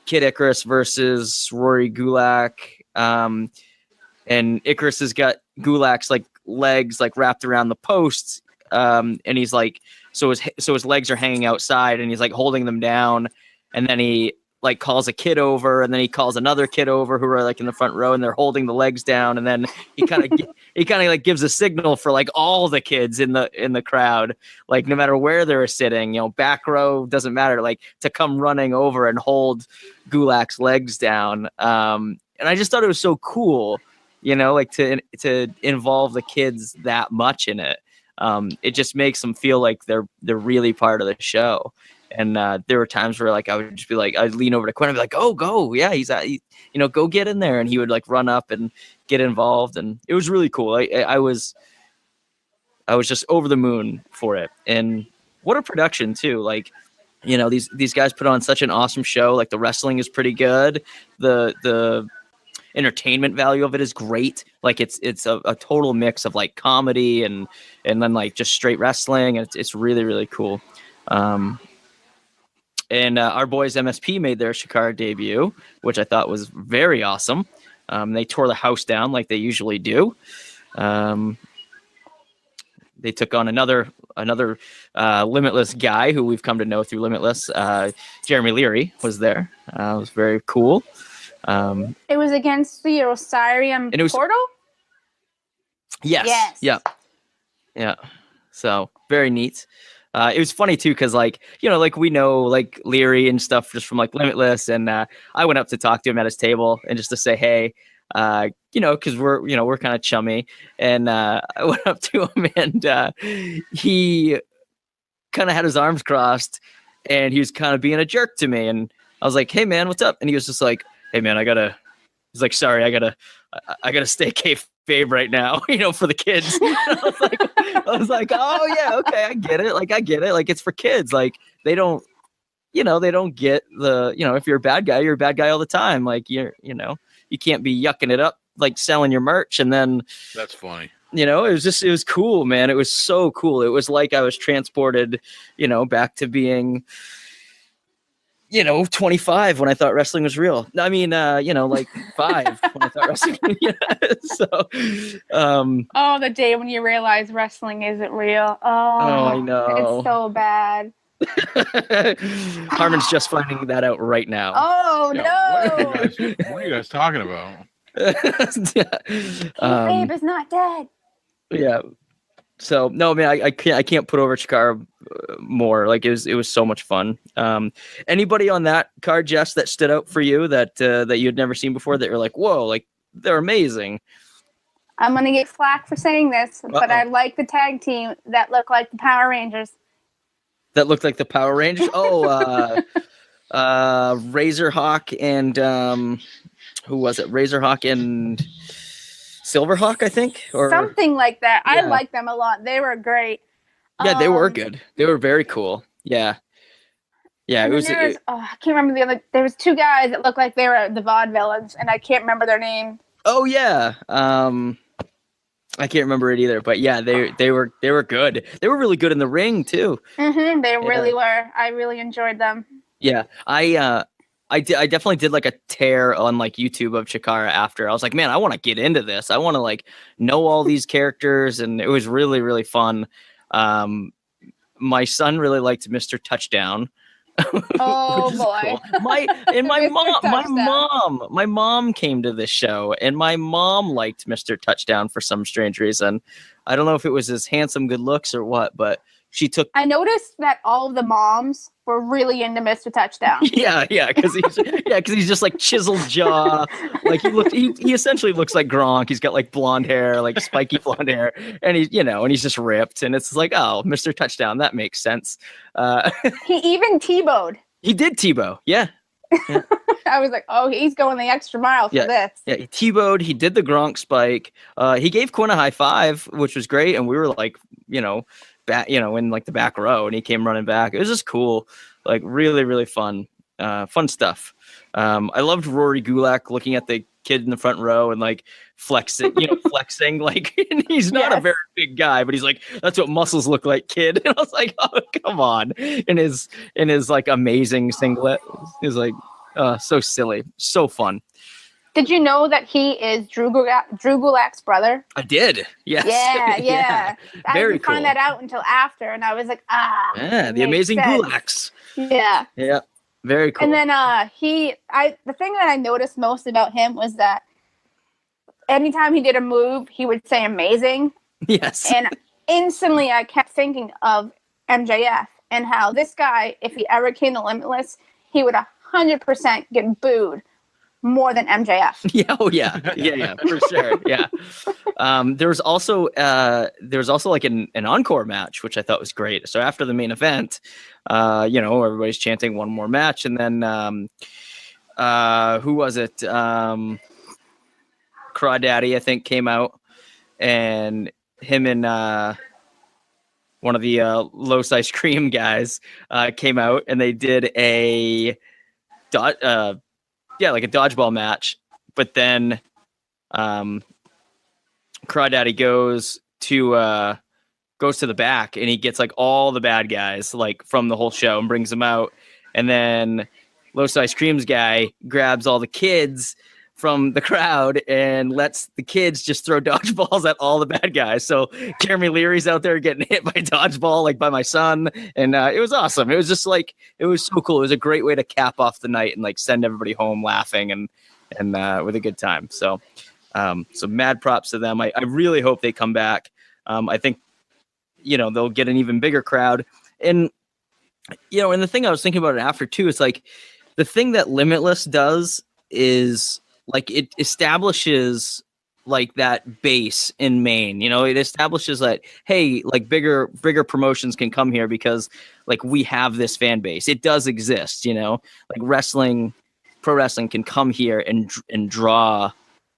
Kid Icarus versus Rory Gulak. And Icarus has got Gulak's like legs like wrapped around the posts. and he's like, so his legs are hanging outside, and he's like holding them down, and then he like calls a kid over, and then he calls another kid over who are like in the front row, and they're holding the legs down, and then he kind of like gives a signal for like all the kids in the crowd, like no matter where they're sitting, back row, doesn't matter, like to come running over and hold Gulak's legs down. And I just thought it was so cool, like to involve the kids that much in it. It just makes them feel like they're really part of the show. And there were times where like I would just be like, I'd lean over to Quinn and be like, "Oh, go, yeah, go get in there," and he would like run up and get involved, and it was really cool. I was just over the moon for it, and what a production too. Like, these guys put on such an awesome show. Like the wrestling is pretty good. The entertainment value of it is great. Like it's a total mix of like comedy and then like just straight wrestling, and it's really, really cool. And our boys MSP made their Chikara debut, which I thought was very awesome. They tore the house down like they usually do. They took on another Limitless guy who we've come to know through Limitless. Jeremy Leary was there. It was very cool. It was against the Osirian Portal? Yes. Yeah. So very neat. It was funny too, because like we know like Leary and stuff just from like Limitless, and I went up to talk to him at his table and just to say hey, because we're kind of chummy, and I went up to him and he kind of had his arms crossed and he was kind of being a jerk to me, and I was like, "Hey man, what's up?" And he was just like, "Hey man, he's like, sorry, I gotta stay kayfabe right now, for the kids." I was like, oh yeah, okay, I get it. Like it's for kids. Like they don't get the, if you're a bad guy all the time. Like you can't be yucking it up, like selling your merch. And then that's funny. It was cool, man. It was so cool. It was like I was transported, back to being, 25 when I thought wrestling was real. I mean, like 5 when I thought wrestling. So, the day when you realize wrestling isn't real. Oh, I know. It's so bad. Harmon's just finding that out right now. Oh no! What are you guys talking about? Babe is not dead. Yeah. So no, man, I can't put over Chikara more. Like it was so much fun. Anybody on that card, Jess, that stood out for you that you had never seen before that you're like, whoa, like they're amazing? I'm gonna get flack for saying this, but I like the tag team that looked like the Power Rangers. That looked like the Power Rangers. Oh, Razorhawk and who was it? Razorhawk and Silverhawk, I think, or something like that. Yeah. I like them a lot. They were great. Yeah, they were good. They were very cool. Yeah. It was. I can't remember the other. There was 2 guys that looked like they were the Vaudevillains, and I can't remember their name. Oh yeah. I can't remember it either, but yeah, they were good. They were really good in the ring too. Mm-hmm, they really were. I really enjoyed them. Yeah, I definitely did like a tear on like YouTube of Chikara after. I was like, man, I want to get into this. I want to like know all these characters, and it was really, really fun. My son really liked Mr. Touchdown. Oh boy! Cool. My mom came to this show, and my mom liked Mr. Touchdown for some strange reason. I don't know if it was his handsome good looks or what, but I noticed that all of the moms were really into Mr. Touchdown. Yeah, because he's just like chiseled jaw, like he essentially looks like Gronk. He's got like blonde hair, like spiky blonde hair, and he's just ripped, and it's like, oh, Mr. Touchdown, that makes sense. He even T-bowed. He did T-bow, yeah. I was like, oh, he's going the extra mile for this. Yeah, he T-bowed. He did the Gronk spike. He gave Quinn a high five, which was great, and we were like, in like the back row, and he came running back. It was just cool, like really, really fun stuff. I loved Rory Gulak looking at the kid in the front row and like flexing, like, and he's not a very big guy, but he's like, that's what muscles look like, kid. And I was like, oh, come on. In his like amazing singlet. He was like, so silly, so fun. Did you know that he is Drew Gulak's brother? I did. Yes. Yeah. Very I didn't find that out until after, and I was like, Yeah, the amazing Gulaks. Yeah. Yeah. Very cool. And then the thing that I noticed most about him was that anytime he did a move, he would say amazing. Yes. And instantly I kept thinking of MJF and how this guy, if he ever came to Limitless, he would 100% get booed more than MJF. Yeah, yeah, for sure. Yeah. There's also like an encore match, which I thought was great. So after the main event, everybody's chanting one more match, and then who was it? Crawdaddy, I think, came out, and him and one of the Los Ice Cream guys came out, and they did a like a dodgeball match, but then Crawdaddy goes to the back, and he gets like all the bad guys like from the whole show and brings them out, and then Los Ice Cream's guy grabs all the kids from the crowd and lets the kids just throw dodgeballs at all the bad guys. So Jeremy Leary's out there getting hit by dodgeball, like by my son. And it was awesome. It was just like, it was so cool. It was a great way to cap off the night and like send everybody home laughing and with a good time. So mad props to them. I really hope they come back. I think, they'll get an even bigger crowd. And, and the thing I was thinking about it after too, is like the thing that Limitless does is, like, it establishes like that base in Maine. It establishes that, hey, like bigger promotions can come here because like we have this fan base. It does exist, like pro wrestling can come here and draw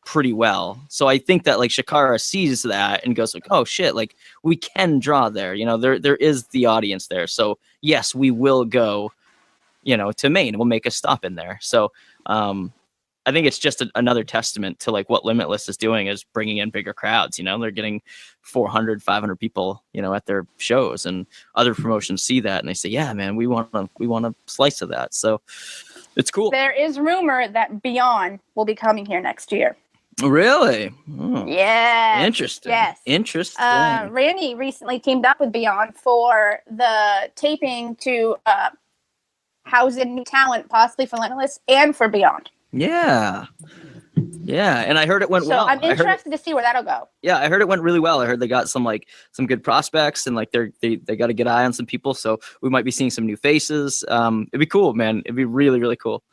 pretty well. So I think that like Chikara sees that and goes like, oh shit, like we can draw there. There is the audience there. So yes, we will go, to Maine. We'll make a stop in there. So I think it's just another testament to like what Limitless is doing, is bringing in bigger crowds. They're getting 400, 500 people, at their shows, and other promotions see that and they say, yeah, man, we want a slice of that. So it's cool. There is rumor that Beyond will be coming here next year. Really? Oh. Yeah. Interesting. Yes. Interesting. Randy recently teamed up with Beyond for the taping to house in new talent, possibly for Limitless and for Beyond. Yeah. And I heard it went well. So I'm interested to see where that'll go. Yeah, I heard it went really well. I heard they got some good prospects, and like they got a good eye on some people. So we might be seeing some new faces. It'd be cool, man. It'd be really, really cool.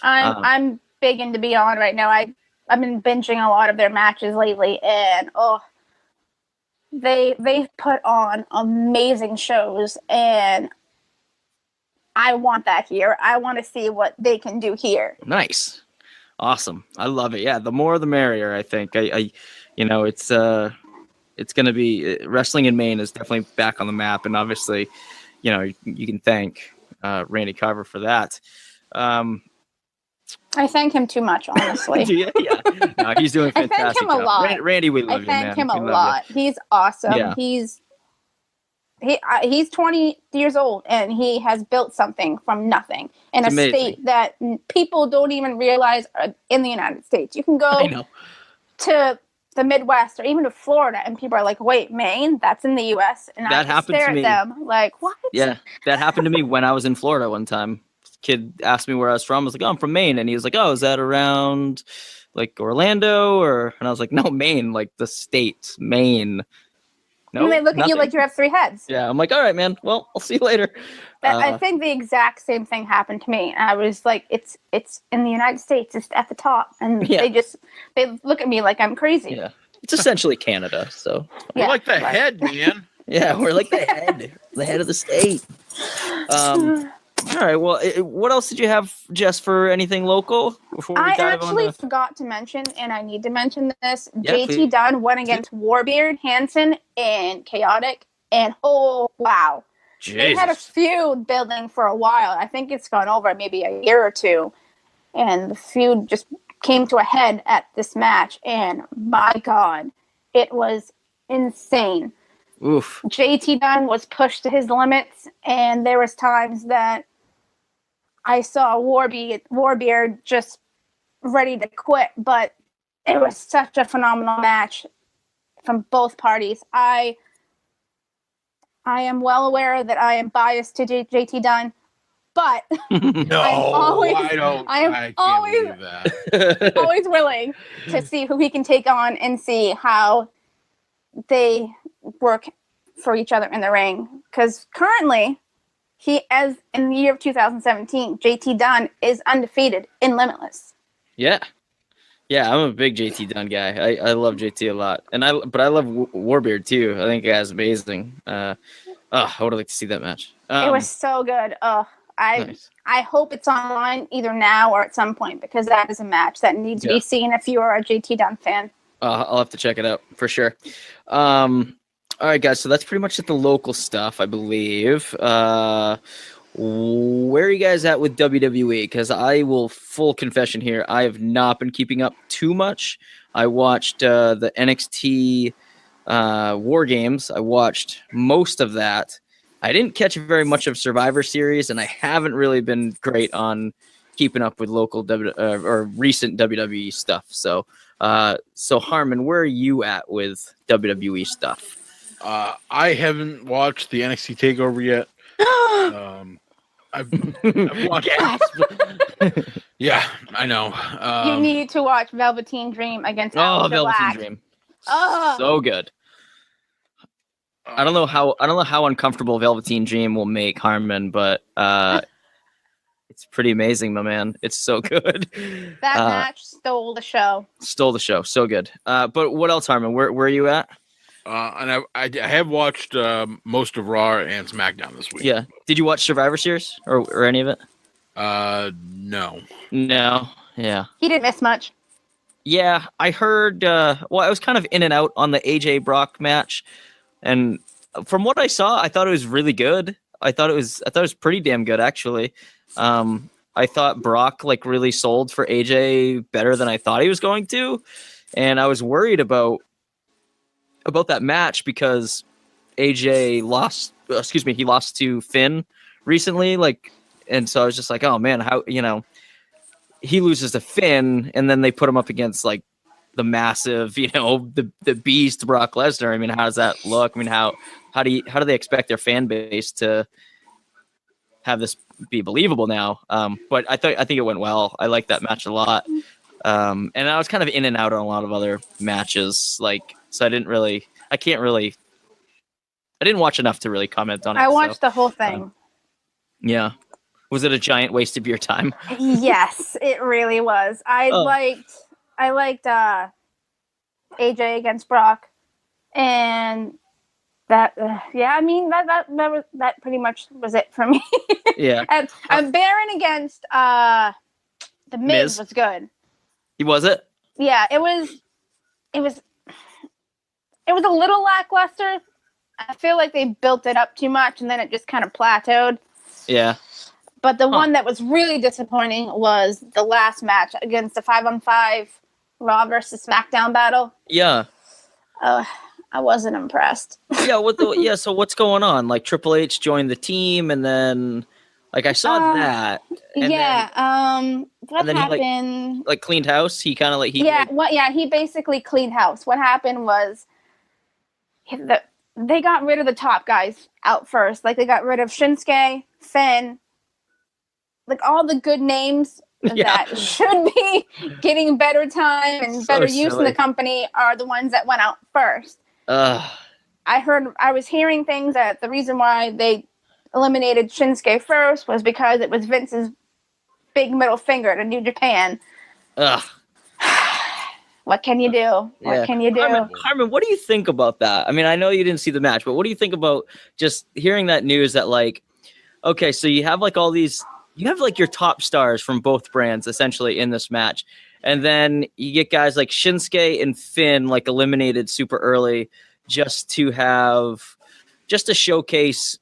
I'm big into Beyond right now. I've been binging a lot of their matches lately, and they put on amazing shows, and I want that here. I want to see what they can do here. Nice. Awesome. I love it. Yeah. The more the merrier, I think. It's going to be, wrestling in Maine is definitely back on the map. And obviously, you can thank Randy Carver for that. I thank him too much, honestly. Yeah. No, he's doing a fantastic I thank him a lot. Randy, we love you, man. I thank him a lot. He's awesome. Yeah. He's 20 years old, and he has built something from nothing in a state that people don't even realize are in the United States. You can go to the Midwest or even to Florida, and people are like, wait, Maine? That's in the U.S.? And that I stare at them like, what? Yeah, that happened to me when I was in Florida one time. Kid asked me where I was from. I was like, oh, I'm from Maine. And he was like, oh, is that around like Orlando? And I was like, no, Maine, like the state, Maine. No, and they look at you like you have three heads. Yeah, I'm like, all right, man. Well, I'll see you later. I think the exact same thing happened to me. I was like, it's in the United States. It's at the top, and they look at me like I'm crazy. Yeah, it's essentially Canada. So we're like the head, man. Yeah, we're like the head of the state. All right. Well, what else did you have, Jess, for anything local? I actually forgot to mention, and I need to mention this. Yeah, JT Dunn went against Warbeard, Hansen, and Chaotic, and oh, wow. Jesus. They had a feud building for a while. I think it's gone over maybe a year or two, and the feud just came to a head at this match, and my God, it was insane. Oof. JT Dunn was pushed to his limits, and there was times that I saw Warbeard just ready to quit, but it was such a phenomenal match from both parties. I am well aware that I am biased to JT Dunn, but No, I can't believe that. always willing to see who he can take on and see how they work for each other in the ring. Because currently, as in the year of 2017, JT Dunn is undefeated in Limitless. Yeah. Yeah, I'm a big JT Dunn guy. I love JT a lot. But I love Warbeard too. I think the guy's amazing. I would like to see that match. It was so good. Nice. I hope it's online either now or at some point, because that is a match that needs to be seen if you are a JT Dunn fan. I'll have to check it out for sure. All right, guys. So that's pretty much the local stuff, I believe. Where are you guys at with WWE? Because I will full confession here, I have not been keeping up too much. I watched the NXT War Games. I watched most of that. I didn't catch very much of Survivor Series, and I haven't really been great on keeping up with local or recent WWE stuff. So Harmon, where are you at with WWE stuff? I haven't watched the NXT Takeover yet. I've watched. Yeah, I know. You need to watch Velveteen Dream against Aleister Velveteen Black. Dream. So good. I don't know how uncomfortable Velveteen Dream will make Harmon, but it's pretty amazing, my man. It's so good. That match stole the show. So good. But what else, Harmon? Where are you at? And I have watched most of Raw and SmackDown this week. Yeah. Did you watch Survivor Series or any of it? No. No. Yeah. He didn't miss much. Yeah, I heard. I was kind of in and out on the AJ Brock match, and from what I saw, I thought it was really good. I thought it was pretty damn good, actually. I thought Brock really sold for AJ better than I thought he was going to, and I was worried about that match because AJ lost. He lost to Finn recently, and so I was just like, oh man, how he loses to Finn, and then they put him up against the massive, the beast Brock Lesnar. I mean, how does that look? I mean, how do they expect their fan base to have this be believable now? But I think it went well. I liked that match a lot. And I was kind of in and out on a lot of other matches, so I didn't watch enough to really comment on it. I watched the whole thing. Yeah. Was it a giant waste of your time? Yes, it really was. I liked AJ against Brock, and that that pretty much was it for me. Yeah. And Baron against the Miz was good. Was it? Yeah, it was a little lackluster. I feel like they built it up too much, and then it just kind of plateaued. Yeah. But the one that was really disappointing was the last match against the 5-on-5 Raw versus SmackDown battle. Yeah. I wasn't impressed. Yeah. So what's going on? Triple H joined the team, and then I saw that. And what happened? He cleaned house. He kind of he basically cleaned house. What happened was they got rid of the top guys out first. They got rid of Shinsuke, Finn. All the good names that should be getting better time and better use in the company are the ones that went out first. I was hearing things that the reason why they eliminated Shinsuke first was because it was Vince's big middle finger to New Japan. What can you do? What can you do? Harmon, what do you think about that? I mean, I know you didn't see the match, but what do you think about just hearing that news that okay, so you have all these. You have your top stars from both brands essentially in this match. And then you get guys like Shinsuke and Finn eliminated super early just to showcase,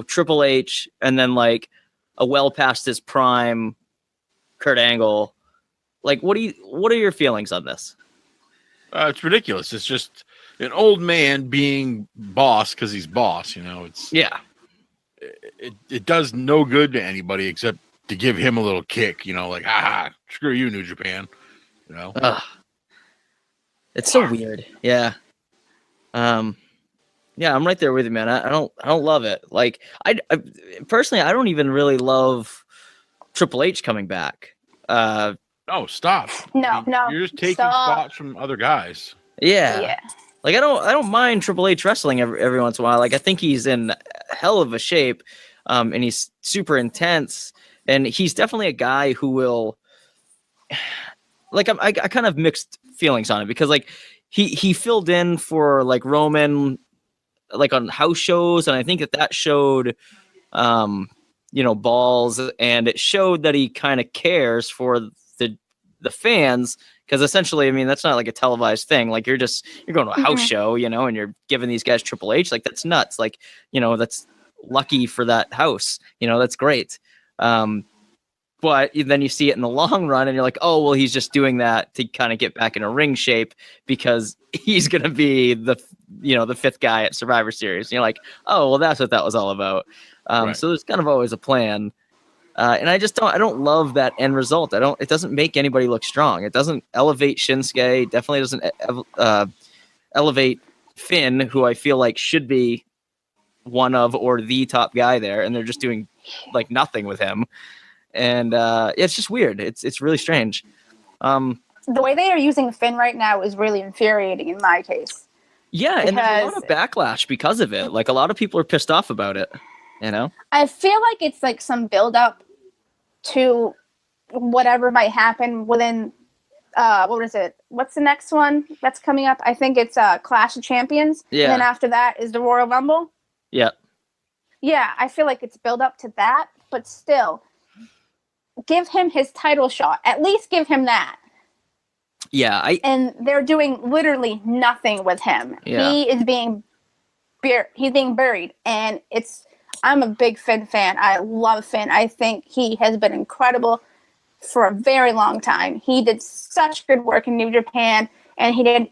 Triple H, and then a well past his prime Kurt Angle. What are your feelings on this? It's ridiculous. It's just an old man being boss because he's boss, It does no good to anybody except to give him a little kick, like, screw you, New Japan, It's so weird. Yeah. Yeah, I'm right there with you, man. I don't love it. Like, I personally, I don't even really love Triple H coming back. No, stop. No. You're just taking spots from other guys. Yeah. Like, I don't mind Triple H wrestling every once in a while. Like, I think he's in hell of a shape, and he's super intense, and he's definitely a guy who will. Like, I kind of mixed feelings on it because, like, he filled in for like Roman, like on house shows, and I think that showed, balls, and it showed that he kind of cares for the fans, because essentially, I mean, that's not like a televised thing. Like, you're going to a house show, and you're giving these guys Triple H. Like, that's nuts. Like, that's lucky for that house. That's great. But then you see it in the long run and you're like, oh, well, he's just doing that to kind of get back in a ring shape because he's going to be the fifth guy at Survivor Series. And you're like, oh, well, that's what that was all about. Right. So there's kind of always a plan. And I don't love that end result. It doesn't make anybody look strong. It doesn't elevate Shinsuke. It definitely doesn't elevate Finn, who I feel like should be one of or the top guy there. And they're just doing like nothing with him. And it's just weird. It's really strange. The way they are using Finn right now is really infuriating in my case. Yeah, and there's a lot of backlash because of it. Like, a lot of people are pissed off about it, I feel like it's like some build up to whatever might happen within what is it? What's the next one that's coming up? I think it's Clash of Champions. Yeah. And then after that is the Royal Rumble. Yeah. Yeah, I feel like it's build up to that, but still, give him his title shot. At least give him that. Yeah, and they're doing literally nothing with him. Yeah. He is being buried, and I'm a big Finn fan. I love Finn. I think he has been incredible for a very long time. He did such good work in New Japan, and he did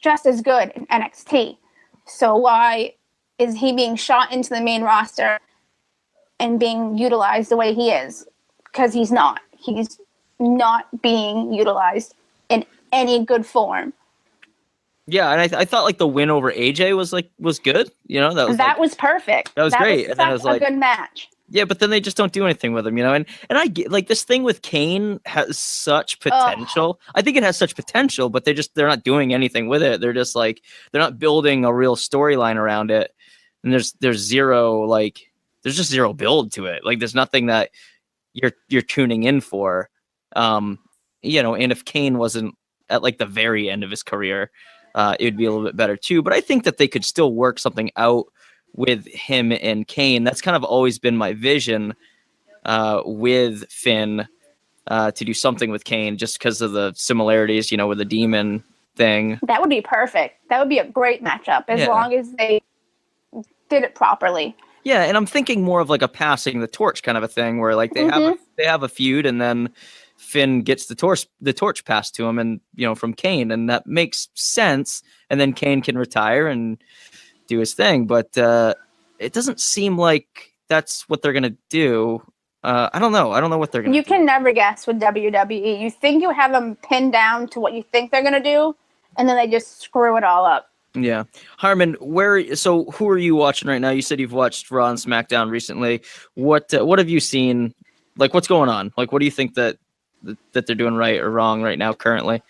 just as good in NXT. So why is he being shot into the main roster and being utilized the way he is? Because he's not. He's not being utilized in any good form. Yeah, and I thought like the win over AJ was good. That was perfect. That was great. And then it was like a good match. Yeah, but then they just don't do anything with him, And I get like this thing with Kane has such potential. I think it has such potential, but they're not doing anything with it. They're just like they're not building a real storyline around it. And there's zero there's just zero build to it. Like, there's nothing that you're tuning in for. And if Kane wasn't at like the very end of his career, it would be a little bit better too. But I think that they could still work something out with him and Kane. That's kind of always been my vision with Finn, to do something with Kane just because of the similarities, with the demon thing. That would be perfect. That would be a great matchup as long as they did it properly. Yeah, and I'm thinking more of like a passing the torch kind of a thing where like they have a feud and then Finn gets the torch passed to him and from Kane, and that makes sense, and then Kane can retire and do his thing, but it doesn't seem like that's what they're gonna do. I don't know what they're gonna do. You can never guess with WWE. You think you have them pinned down to what you think they're gonna do, and then they just screw it all up. Yeah. Harmon, who are you watching right now? You said you've watched Raw and SmackDown recently. What have you seen? Like, what's going on? Like, what do you think that they're doing right or wrong right now currently?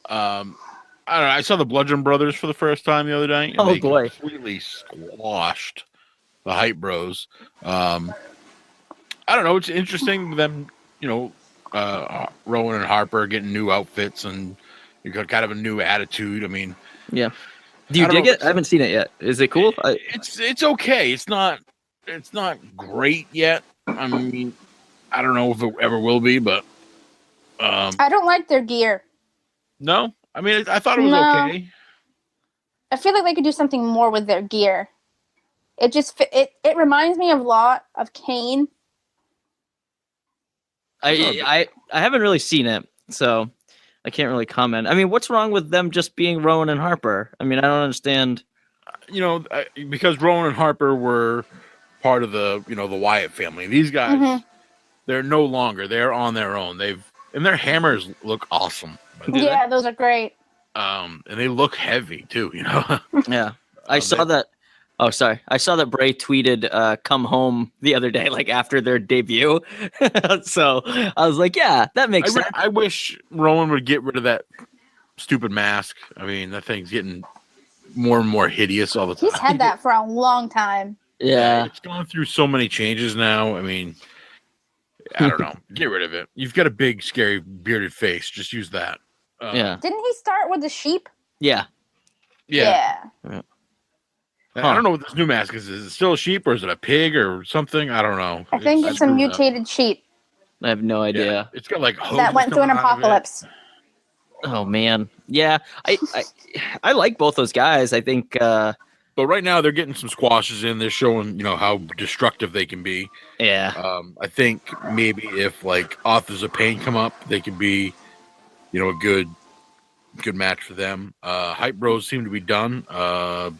I don't know. I saw the Bludgeon Brothers for the first time the other night. Oh, boy. Completely squashed the Hype Bros. I don't know. It's interesting them, Rowan and Harper getting new outfits and you got kind of a new attitude. I mean, yeah. Do you dig it? I haven't seen it yet. Is it cool? It's okay. It's not great yet. I mean, I don't know if it ever will be, but I don't like their gear. No, I mean, I thought it was okay. I feel like they could do something more with their gear. It just it reminds me a lot of Kane. I haven't really seen it, so I can't really comment. I mean, what's wrong with them just being Rowan and Harper? I mean, I don't understand. Because Rowan and Harper were part of the the Wyatt family. These guys, they're no longer. They're on their own. And their hammers look awesome. Yeah, those are great. And they look heavy too. Yeah, I saw that. Oh, sorry. I saw that Bray tweeted "come home" the other day, like after their debut. So I was like, yeah, that makes sense. I wish Roman would get rid of that stupid mask. I mean, that thing's getting more and more hideous all the time. He's had that for a long time. Yeah. It's gone through so many changes now. I mean, I don't know. Get rid of it. You've got a big, scary, bearded face. Just use that. Yeah. Didn't he start with the sheep? Yeah. I don't know what this new mask is. Is it still a sheep or is it a pig or something? I don't know. I think it's a mutated sheep. I have no idea. Yeah. It's got like hoses that went through an apocalypse. Oh man, yeah. I like both those guys. I think. But right now they're getting some squashes in. They're showing how destructive they can be. Yeah. I think maybe if like Authors of Pain come up, they could be, a good match for them. Hype Bros seem to be done. I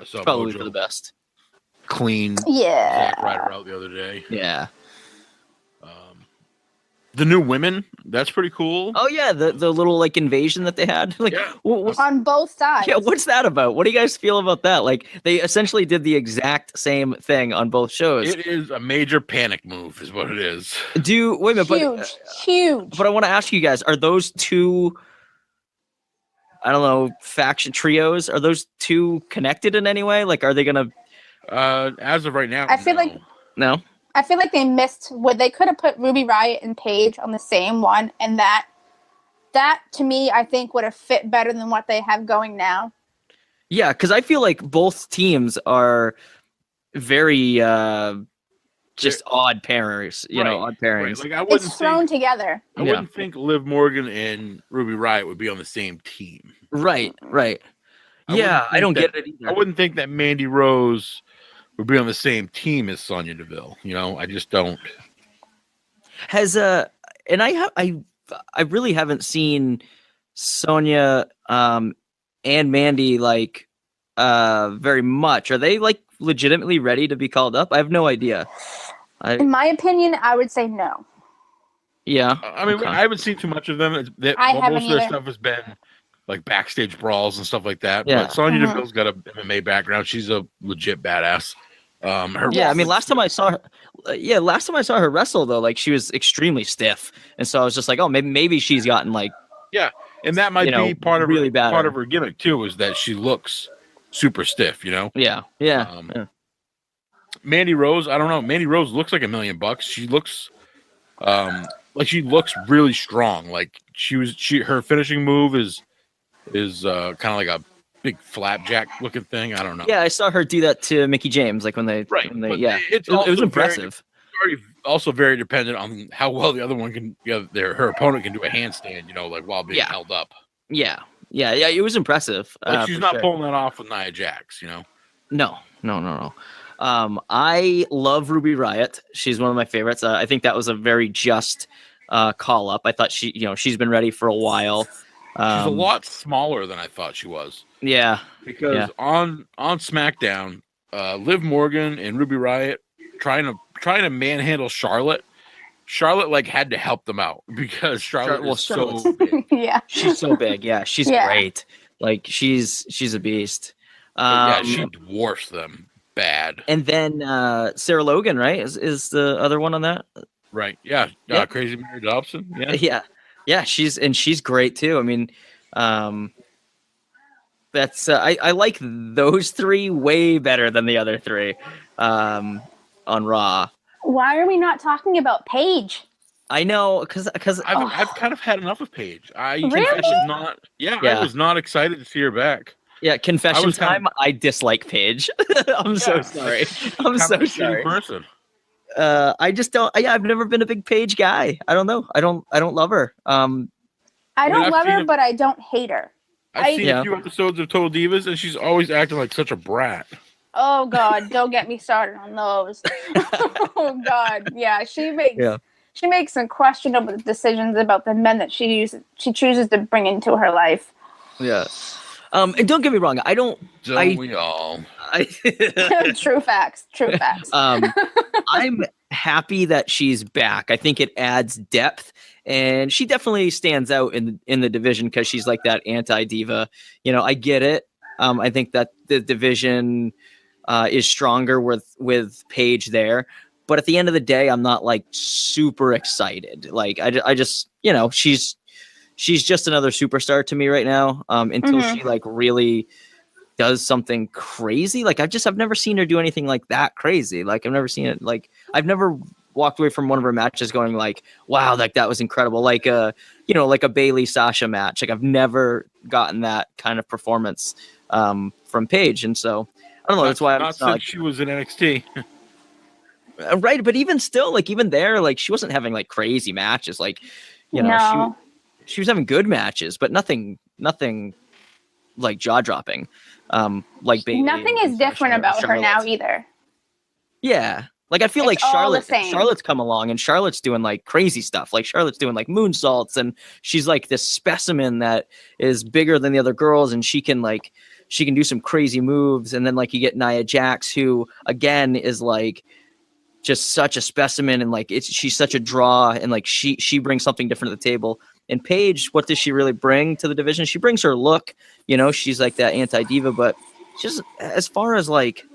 saw Probably Mojo for the best. Clean. Yeah. Zack Ryder out the other day. Yeah. The new women, that's pretty cool. Oh yeah, the little like invasion that they had, like on both sides. Yeah, what's that about? What do you guys feel about that? Like they essentially did the exact same thing on both shows. It is a major panic move, is what it is. Wait a minute, huge. But I want to ask you guys: are those two? I don't know, faction trios. Are those two connected in any way? Like, are they gonna? As of right now, I feel like no. I feel like they missed what they could have put Ruby Riott and Paige on the same one, and that to me I think would have fit better than what they have going now. Yeah, because I feel like both teams are very just odd pairings, odd pairings. Right. Like I wouldn't it's thrown together. I wouldn't think Liv Morgan and Ruby Riott would be on the same team. Right. I don't get it either. I wouldn't think that Mandy Rose would be on the same team as Sonya Deville. I just don't. And I really haven't seen Sonya and Mandy like very much. Are they like legitimately ready to be called up? I have no idea. In my opinion, I would say no. Yeah. I mean, I haven't seen too much of them. Most of their stuff has been like backstage brawls and stuff like that. Yeah. But Sonya Deville's got a MMA background. She's a legit badass. I mean, last time I saw her wrestle though, like she was extremely stiff, and so I was just like, oh, maybe she's gotten like, and that might be part of really bad. Part of her gimmick too is that she looks super stiff, Yeah. Mandy Rose, I don't know. Mandy Rose looks like $1 million. She looks like she looks really strong. Like her finishing move is kind of like a big flapjack looking thing. I don't know. Yeah, I saw her do that to Mickie James, like when they it was impressive. It's also very dependent on how well the other one can, her opponent can do a handstand, like while being held up. Yeah, it was impressive. Like she's not pulling that off with Nia Jax, No. I love Ruby Riott. She's one of my favorites. I think that was a very just call up. I thought she's been ready for a while. She's a lot smaller than I thought she was. Yeah, because on SmackDown, Liv Morgan and Ruby Riott trying to manhandle Charlotte. Charlotte like had to help them out because Charlotte was so big. Yeah, she's so big. Yeah, she's great. Like she's a beast. She dwarfs them bad. And then Sarah Logan, right, is the other one on that. Right. Yeah. Crazy Mary Dobson. Yeah. She's great too. I mean, that's I like those three way better than the other three on Raw. Why are we not talking about Paige? I know, because I've kind of had enough of Paige. Really? I was not excited to see her back. Yeah, confession time. I dislike Paige. I'm so sorry. I'm so sorry. Person. I just don't. Yeah, I've never been a big Paige guy. I don't know. I don't love her. I don't love her, but I don't hate her. I've seen a few episodes of Total Divas, and she's always acting like such a brat. Oh God, don't get me started on those. Oh God, yeah, she makes some questionable decisions about the men that she chooses to bring into her life. Yeah. And don't get me wrong, We all? True facts. I'm happy that she's back. I think it adds depth, and she definitely stands out in the division because she's like that anti-diva. I get it. I think that the division is stronger with Paige there, but at the end of the day, I'm not like super excited. Like I just she's just another superstar to me right now. Until she like really does something crazy. Like I've never seen her do anything like that crazy. Like I've never seen it. Like I've never walked away from one of her matches going like, wow, like that was incredible. Like like a Bayley Sasha match. Like I've never gotten that kind of performance from Paige. And so I don't know. That's why not since she was in NXT. Right. But even still, like even there, like she wasn't having like crazy matches. Like, she was having good matches, but nothing like jaw dropping. Like Bayley. Nothing is different about her now either. Yeah. Like I feel like Charlotte's come along and Charlotte's doing like crazy stuff. Like Charlotte's doing like moonsaults and she's like this specimen that is bigger than the other girls and she can do some crazy moves. And then like you get Nia Jax, who again is like just such a specimen and like she's such a draw and like she brings something different to the table. And Paige, what does she really bring to the division? She brings her look, she's like that anti-diva, but just as far as like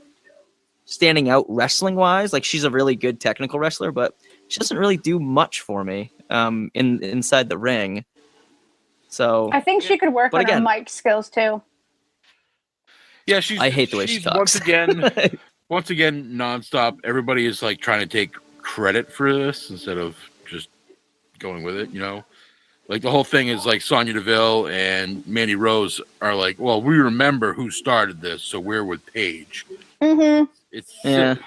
standing out wrestling wise, like she's a really good technical wrestler, but she doesn't really do much for me inside the ring. So I think she could work on her mic skills too. Yeah, I hate the way she talks. Once again, nonstop. Everybody is like trying to take credit for this instead of just going with it, Like the whole thing is like Sonya Deville and Mandy Rose are like, well, we remember who started this, so we're with Paige. Mm-hmm. It's silly.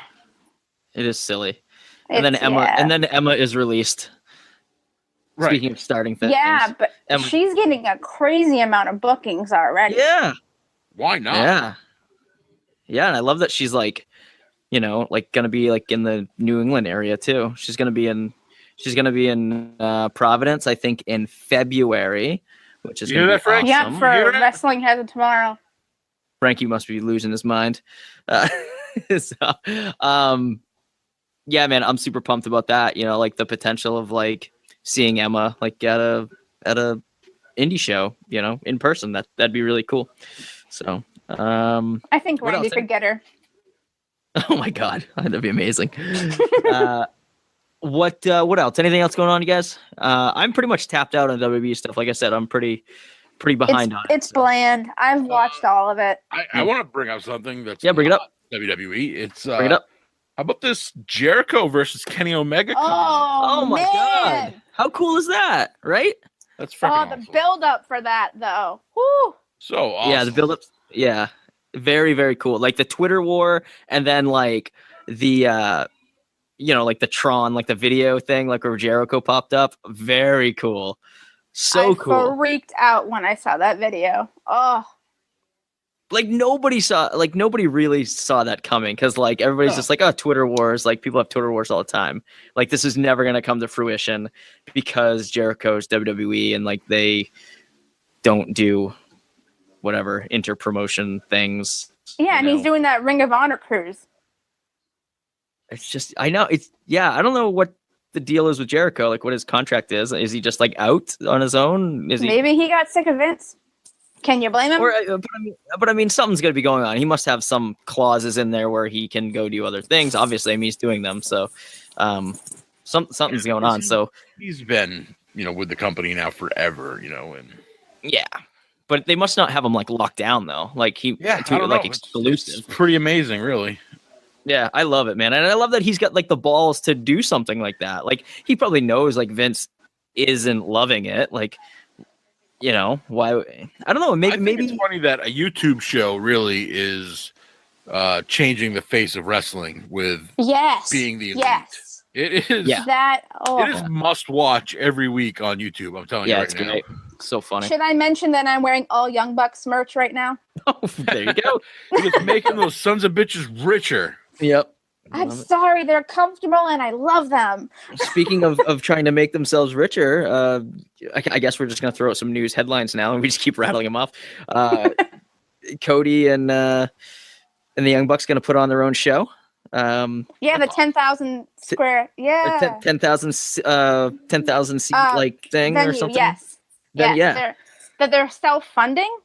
It is silly. And then Emma is released. Right. Speaking of starting things. Yeah, but she's getting a crazy amount of bookings already. Yeah. Why not? Yeah. Yeah, and I love that she's like, like gonna be like in the New England area too. She's gonna be in Providence, I think, in February, which is going to be awesome. Yeah, for Wrestling Has It Tomorrow. Frankie must be losing his mind. Yeah, man, I'm super pumped about that. Like the potential of like seeing Emma like at a indie show, in person. That'd be really cool. So, I think Randy could get her. Oh my God, that'd be amazing. What else? Anything else going on, you guys? I'm pretty much tapped out on WWE stuff. Like I said, I'm pretty behind on it. It's bland. I've watched all of it. I want to bring up something that's bring it up. WWE. It's bring it up. How about this Jericho versus Kenny Omega? Oh my God! How cool is that? Right? That's freaking awesome. The build up for that though. Woo! So awesome. Yeah, the build up. Yeah, very very cool. Like the Twitter war, and then like the like the Tron, like the video thing, like where Jericho popped up. Very cool. So cool. I freaked out when I saw that video. Oh. Like nobody really saw that coming because like everybody's just like, oh, Twitter wars. Like people have Twitter wars all the time. Like this is never going to come to fruition because Jericho's WWE and like they don't do whatever inter-promotion things. Yeah, and he's doing that Ring of Honor cruise. It's just, I know I don't know what the deal is with Jericho. Like what his contract is. Is he just like out on his own? Maybe he got sick of Vince. Can you blame him? But I mean, something's going to be going on. He must have some clauses in there where he can go do other things. Obviously, I mean, he's doing them. So something's going on. So he's been, with the company now forever, and yeah, but they must not have him like locked down though. Like exclusive. It's pretty amazing, really. Yeah, I love it, man. And I love that he's got like the balls to do something like that. Like he probably knows like Vince isn't loving it. Like, why? I don't know. Maybe it's funny that a YouTube show really is changing the face of wrestling with being the elite. Yes. It is. Yeah. It is must watch every week on YouTube. I'm telling you right now. Great. So funny. Should I mention that I'm wearing all Young Bucks merch right now? Oh, there you go. It's making those sons of bitches richer. Yep. I'm sorry, they're comfortable and I love them. Speaking of trying to make themselves richer, I guess we're just going to throw out some news headlines now and we just keep rattling them off. Cody and the Young Bucks going to put on their own show. The 10,000 square. Yeah. 10,000 seat like thing venue, or something. Yes. Then, They're self-funding.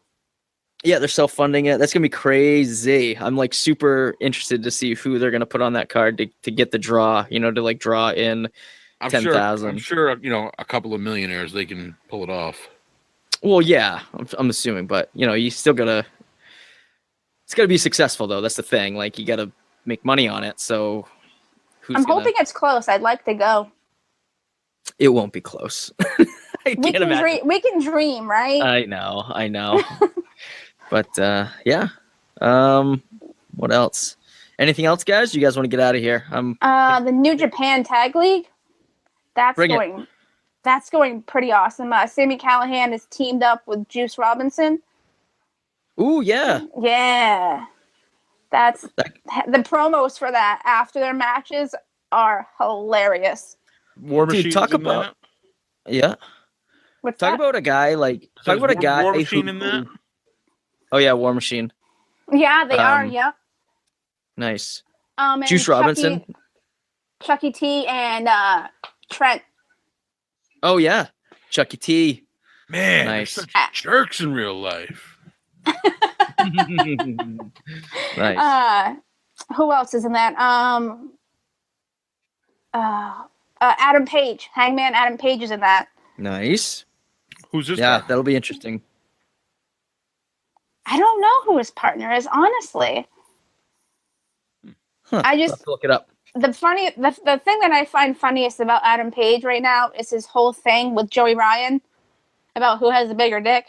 Yeah, they're self-funding it. That's gonna be crazy. I'm like super interested to see who they're gonna put on that card to get the draw. To like draw in 10,000. I'm sure a couple of millionaires they can pull it off. Well, yeah, I'm assuming, but you still gotta. It's gotta be successful though. That's the thing. Like you gotta make money on it. So I'm hoping it's close. I'd like to go. It won't be close. We can dream, right? I know. But yeah. What else? Anything else, guys? You guys want to get out of here? The New Japan Tag League. That's going pretty awesome. Sami Callihan is teamed up with Juice Robinson. Ooh, yeah. Yeah. The promos for that after their matches are hilarious. War Machine. Talk about yeah. Talk about a guy War Machine in that. Oh yeah, War Machine. Yeah, they are. Yeah. Nice. Juice Robinson, Chucky T, and Trent. Oh yeah, Chucky T. Man, nice. They're such jerks in real life. Nice. Who else is in that? Adam Page, Hangman Adam Page is in that. Nice. Who's this? Yeah, that'll be interesting. I don't know who his partner is, honestly. Huh, I just look it up. The thing that I find funniest about Adam Page right now is his whole thing with Joey Ryan about who has the bigger dick.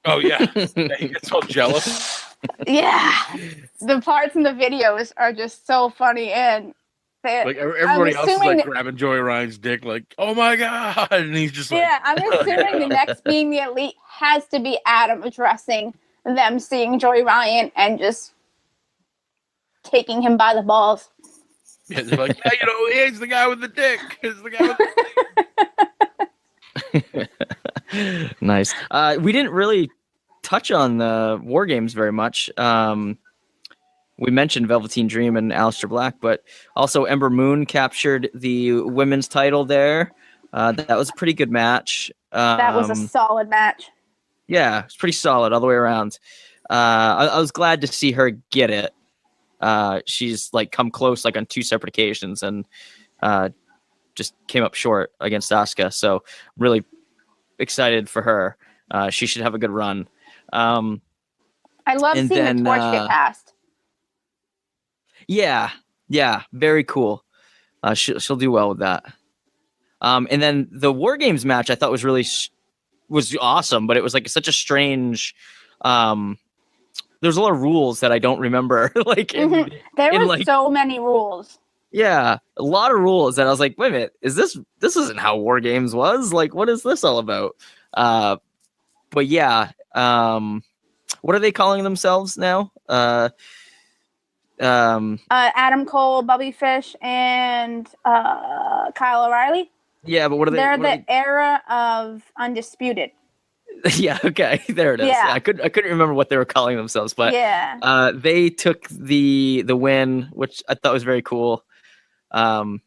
Oh yeah, he gets all jealous. Yeah, the parts in the videos are just so funny, and like everybody else is like grabbing Joey Ryan's dick, like, oh my god, and he's just like, I'm assuming the next Being the Elite has to be Adam addressing them seeing Joey Ryan and just taking him by the balls. Yeah, they're like, yeah, he's the guy with the dick. He's the guy with the dick. Nice. We didn't really touch on the War Games very much. We mentioned Velveteen Dream and Aleister Black, but also Ember Moon captured the women's title there. That was a pretty good match. That was a solid match. Yeah, it's pretty solid all the way around. I was glad to see her get it. She's like come close like on 2 separate occasions and just came up short against Asuka. So really excited for her. She should have a good run. I love seeing the torch get passed. Yeah, very cool. She'll do well with that. And then the War Games match I thought was really was awesome, but it was like such a strange. There's a lot of rules that I don't remember. There were so many rules. Yeah, a lot of rules that I was like, wait a minute, this isn't how War Games was? Like, what is this all about? But yeah, what are they calling themselves now? Adam Cole, Bobby Fish, and Kyle O'Reilly. Yeah, but what are they? They're the era of Undisputed. Yeah, okay, there it is. Yeah. I couldn't remember what they were calling themselves, but yeah, they took the win, which I thought was very cool. Adam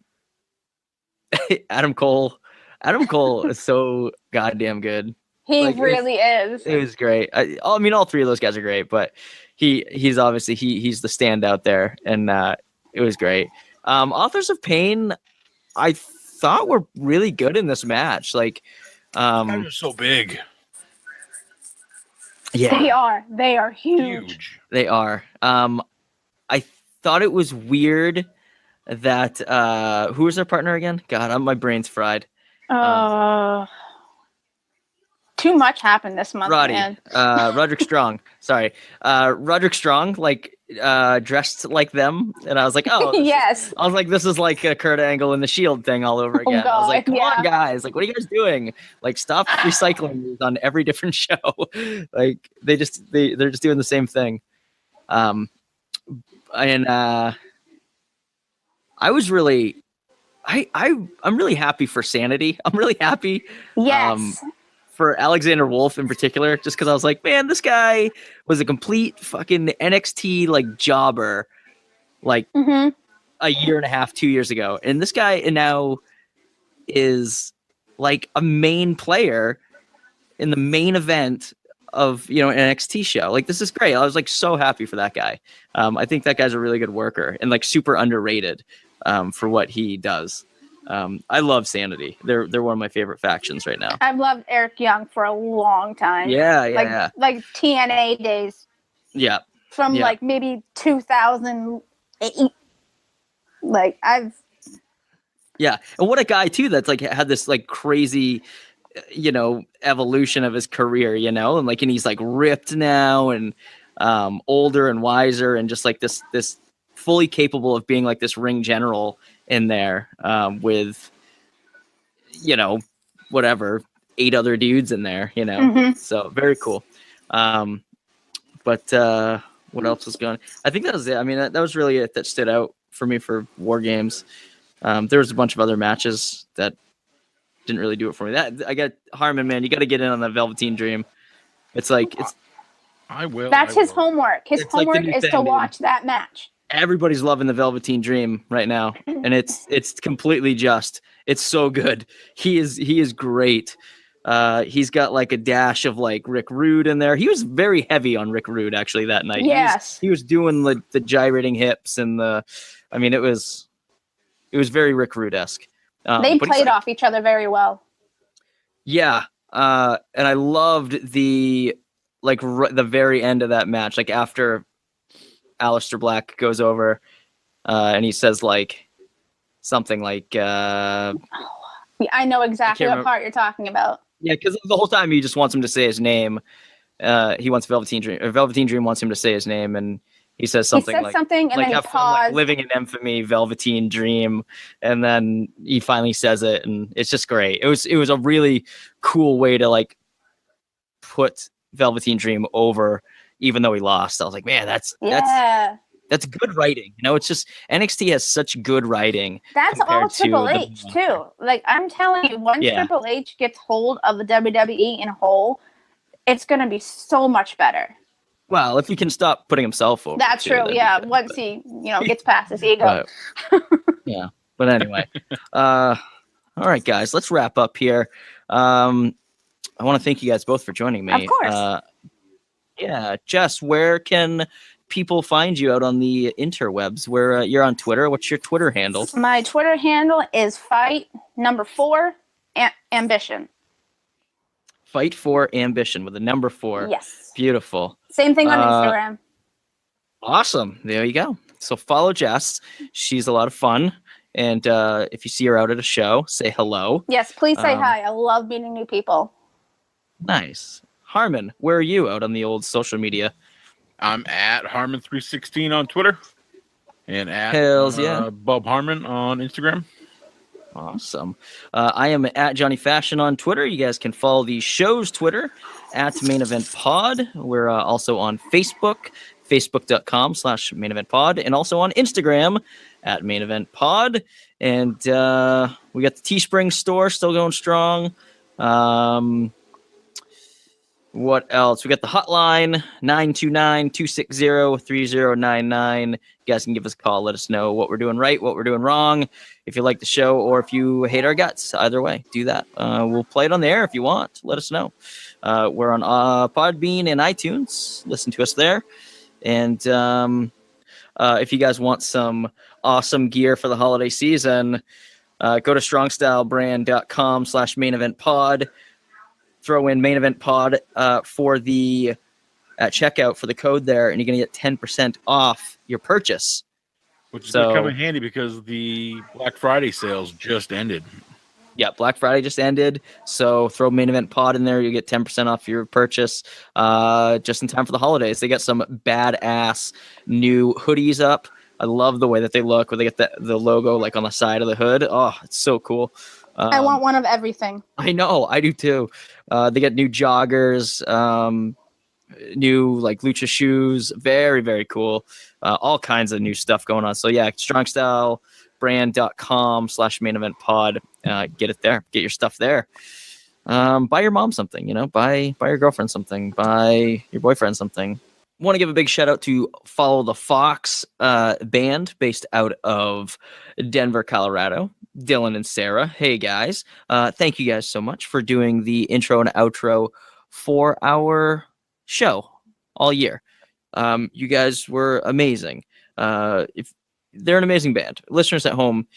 Cole is so goddamn good. He really is. It was great. I mean, all 3 of those guys are great, but he's obviously he's the standout there, and it was great. Authors of Pain, I thought were really good in this match. Like, they're so big. Yeah, they are huge. They are. I thought it was weird that who was their partner again? God, my brain's fried. Too much happened this month, man. Roderick Strong. Sorry. Roderick Strong, like, dressed like them. And I was like, oh. Yes. I was like, this is like a Kurt Angle and the Shield thing all over again. I was like, come on, guys. Like, what are you guys doing? Like, stop recycling these on every different show. Like, they're just doing the same thing. And I was really... I'm really happy for Sanity. I'm really happy. Yes. for Alexander Wolf in particular, just because I was like, man, this guy was a complete fucking NXT like jobber, like a year and a half, 2 years ago, and this guy now is like a main player in the main event of an NXT show. Like, this is great. I was like so happy for that guy. I think that guy's a really good worker and like super underrated for what he does. I love Sanity. They're one of my favorite factions right now. I've loved Eric Young for a long time. Yeah. Like TNA days. Yeah. From like maybe 2008. Like Yeah, and what a guy too that's like had this like crazy evolution of his career, and he's like ripped now and older and wiser and just like this fully capable of being like this ring general in there with whatever 8 other dudes in there, so very cool. But what else was going? I think that was it. I mean, that was really it that stood out for me for War Games. There was a bunch of other matches that didn't really do it for me. That I got Harmon, man, you got to get in on the Velveteen Dream. It's like I will. That's his homework. His homework is to watch that match. Everybody's loving the Velveteen Dream right now, and it's completely just. It's so good. He is great. He's got like a dash of like Rick Rude in there. He was very heavy on Rick Rude actually that night. Yes, he was doing the gyrating hips and it was very Rick Rude-esque. They played off each other very well. Yeah, and I loved the very end of that match, like after Aleister Black goes over, and he says like something like, I know exactly what part you're talking about. Yeah, because the whole time he just wants him to say his name. He wants Velveteen Dream. Velveteen Dream wants him to say his name, and he says something and then he paused. Like, living in infamy, Velveteen Dream, and then he finally says it, and it's just great. It was a really cool way to like put Velveteen Dream over, even though he lost. I was like, man, that's good writing. It's just NXT has such good writing. That's all Triple H too. Like, I'm telling you, once Triple H gets hold of the WWE in whole, it's gonna be so much better. Well, if he can stop putting himself over. That's true. Yeah, once he, gets past his ego. Yeah, but anyway, all right, guys, let's wrap up here. I want to thank you guys both for joining me. Of course. Yeah, Jess, where can people find you out on the interwebs? Where you're on Twitter? What's your Twitter handle? My Twitter handle is fight4 ambition. Fight for Ambition with the number 4. Yes. Beautiful. Same thing on Instagram. Awesome. There you go. So follow Jess. She's a lot of fun. And if you see her out at a show, say hello. Yes, please say hi. I love meeting new people. Nice. Harmon, where are you out on the old social media? I'm at Harmon316 on Twitter. And at Bob Harmon on Instagram. Awesome. I am at Johnny Fashion on Twitter. You guys can follow the show's Twitter at Main Event Pod. We're also on Facebook, facebook.com/Main Event Pod, and also on Instagram at Main Event Pod. And we got the Teespring store still going strong. What else? We got the hotline, 929-260-3099. You guys can give us a call. Let us know what we're doing right, what we're doing wrong. If you like the show or if you hate our guts, either way, do that. We'll play it on the air if you want. Let us know. We're on Podbean and iTunes. Listen to us there. And if you guys want some awesome gear for the holiday season, go to strongstylebrand.com/main event pod. Throw in Main Event Pod for the checkout for the code there, and you're going to get 10% off your purchase. Which is going to come in handy because the Black Friday sales just ended. Yeah, Black Friday just ended, so throw Main Event Pod in there. You get 10% off your purchase just in time for the holidays. They got some badass new hoodies up. I love the way that they look, where they get the logo like on the side of the hood. Oh, it's so cool. I want one of everything. I know, I do too. They got new joggers, new like lucha shoes. Very, very cool. All kinds of new stuff going on. So yeah, strongstylebrand.com/main event pod. Get it there. Get your stuff there. buy your mom something, buy your girlfriend something, buy your boyfriend something. Want to give a big shout out to Follow the Fox band based out of Denver, Colorado. Dylan and Sarah. Hey guys. Thank you guys so much for doing the intro and outro for our show all year. You guys were amazing. If they're an amazing band. Listeners at home,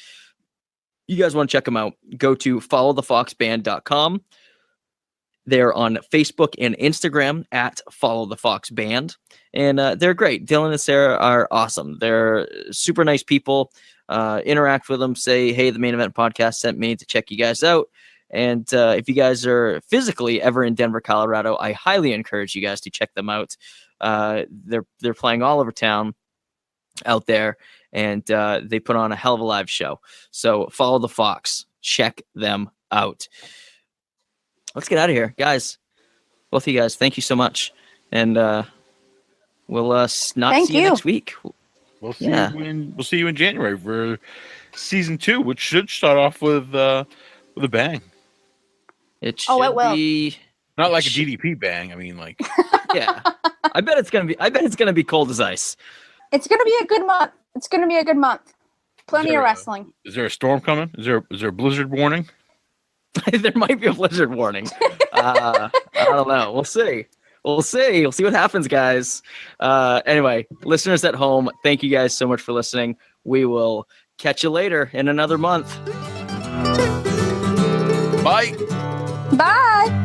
you guys want to check them out, go to followthefoxband.com. They're on Facebook and Instagram at Follow the Fox Band. And they're great. Dylan and Sarah are awesome. They're super nice people. Interact with them. Say, hey, the Main Event Podcast sent me to check you guys out. And if you guys are physically ever in Denver, Colorado, I highly encourage you guys to check them out. They're playing all over town out there. And they put on a hell of a live show. So Follow the Fox. Check them out. Let's get out of here, guys. Both of you guys, thank you so much, and we'll see you next week. We'll see you in January for season 2, which should start off with a bang. It will be not like a DDP bang. I mean, like yeah. I bet it's gonna be cold as ice. It's gonna be a good month. Plenty of wrestling. Is there a storm coming? Is there a blizzard warning? There might be a blizzard warning. I don't know. We'll see. We'll see what happens, guys. Anyway, listeners at home, thank you guys so much for listening. We will catch you later in another month. Bye. Bye.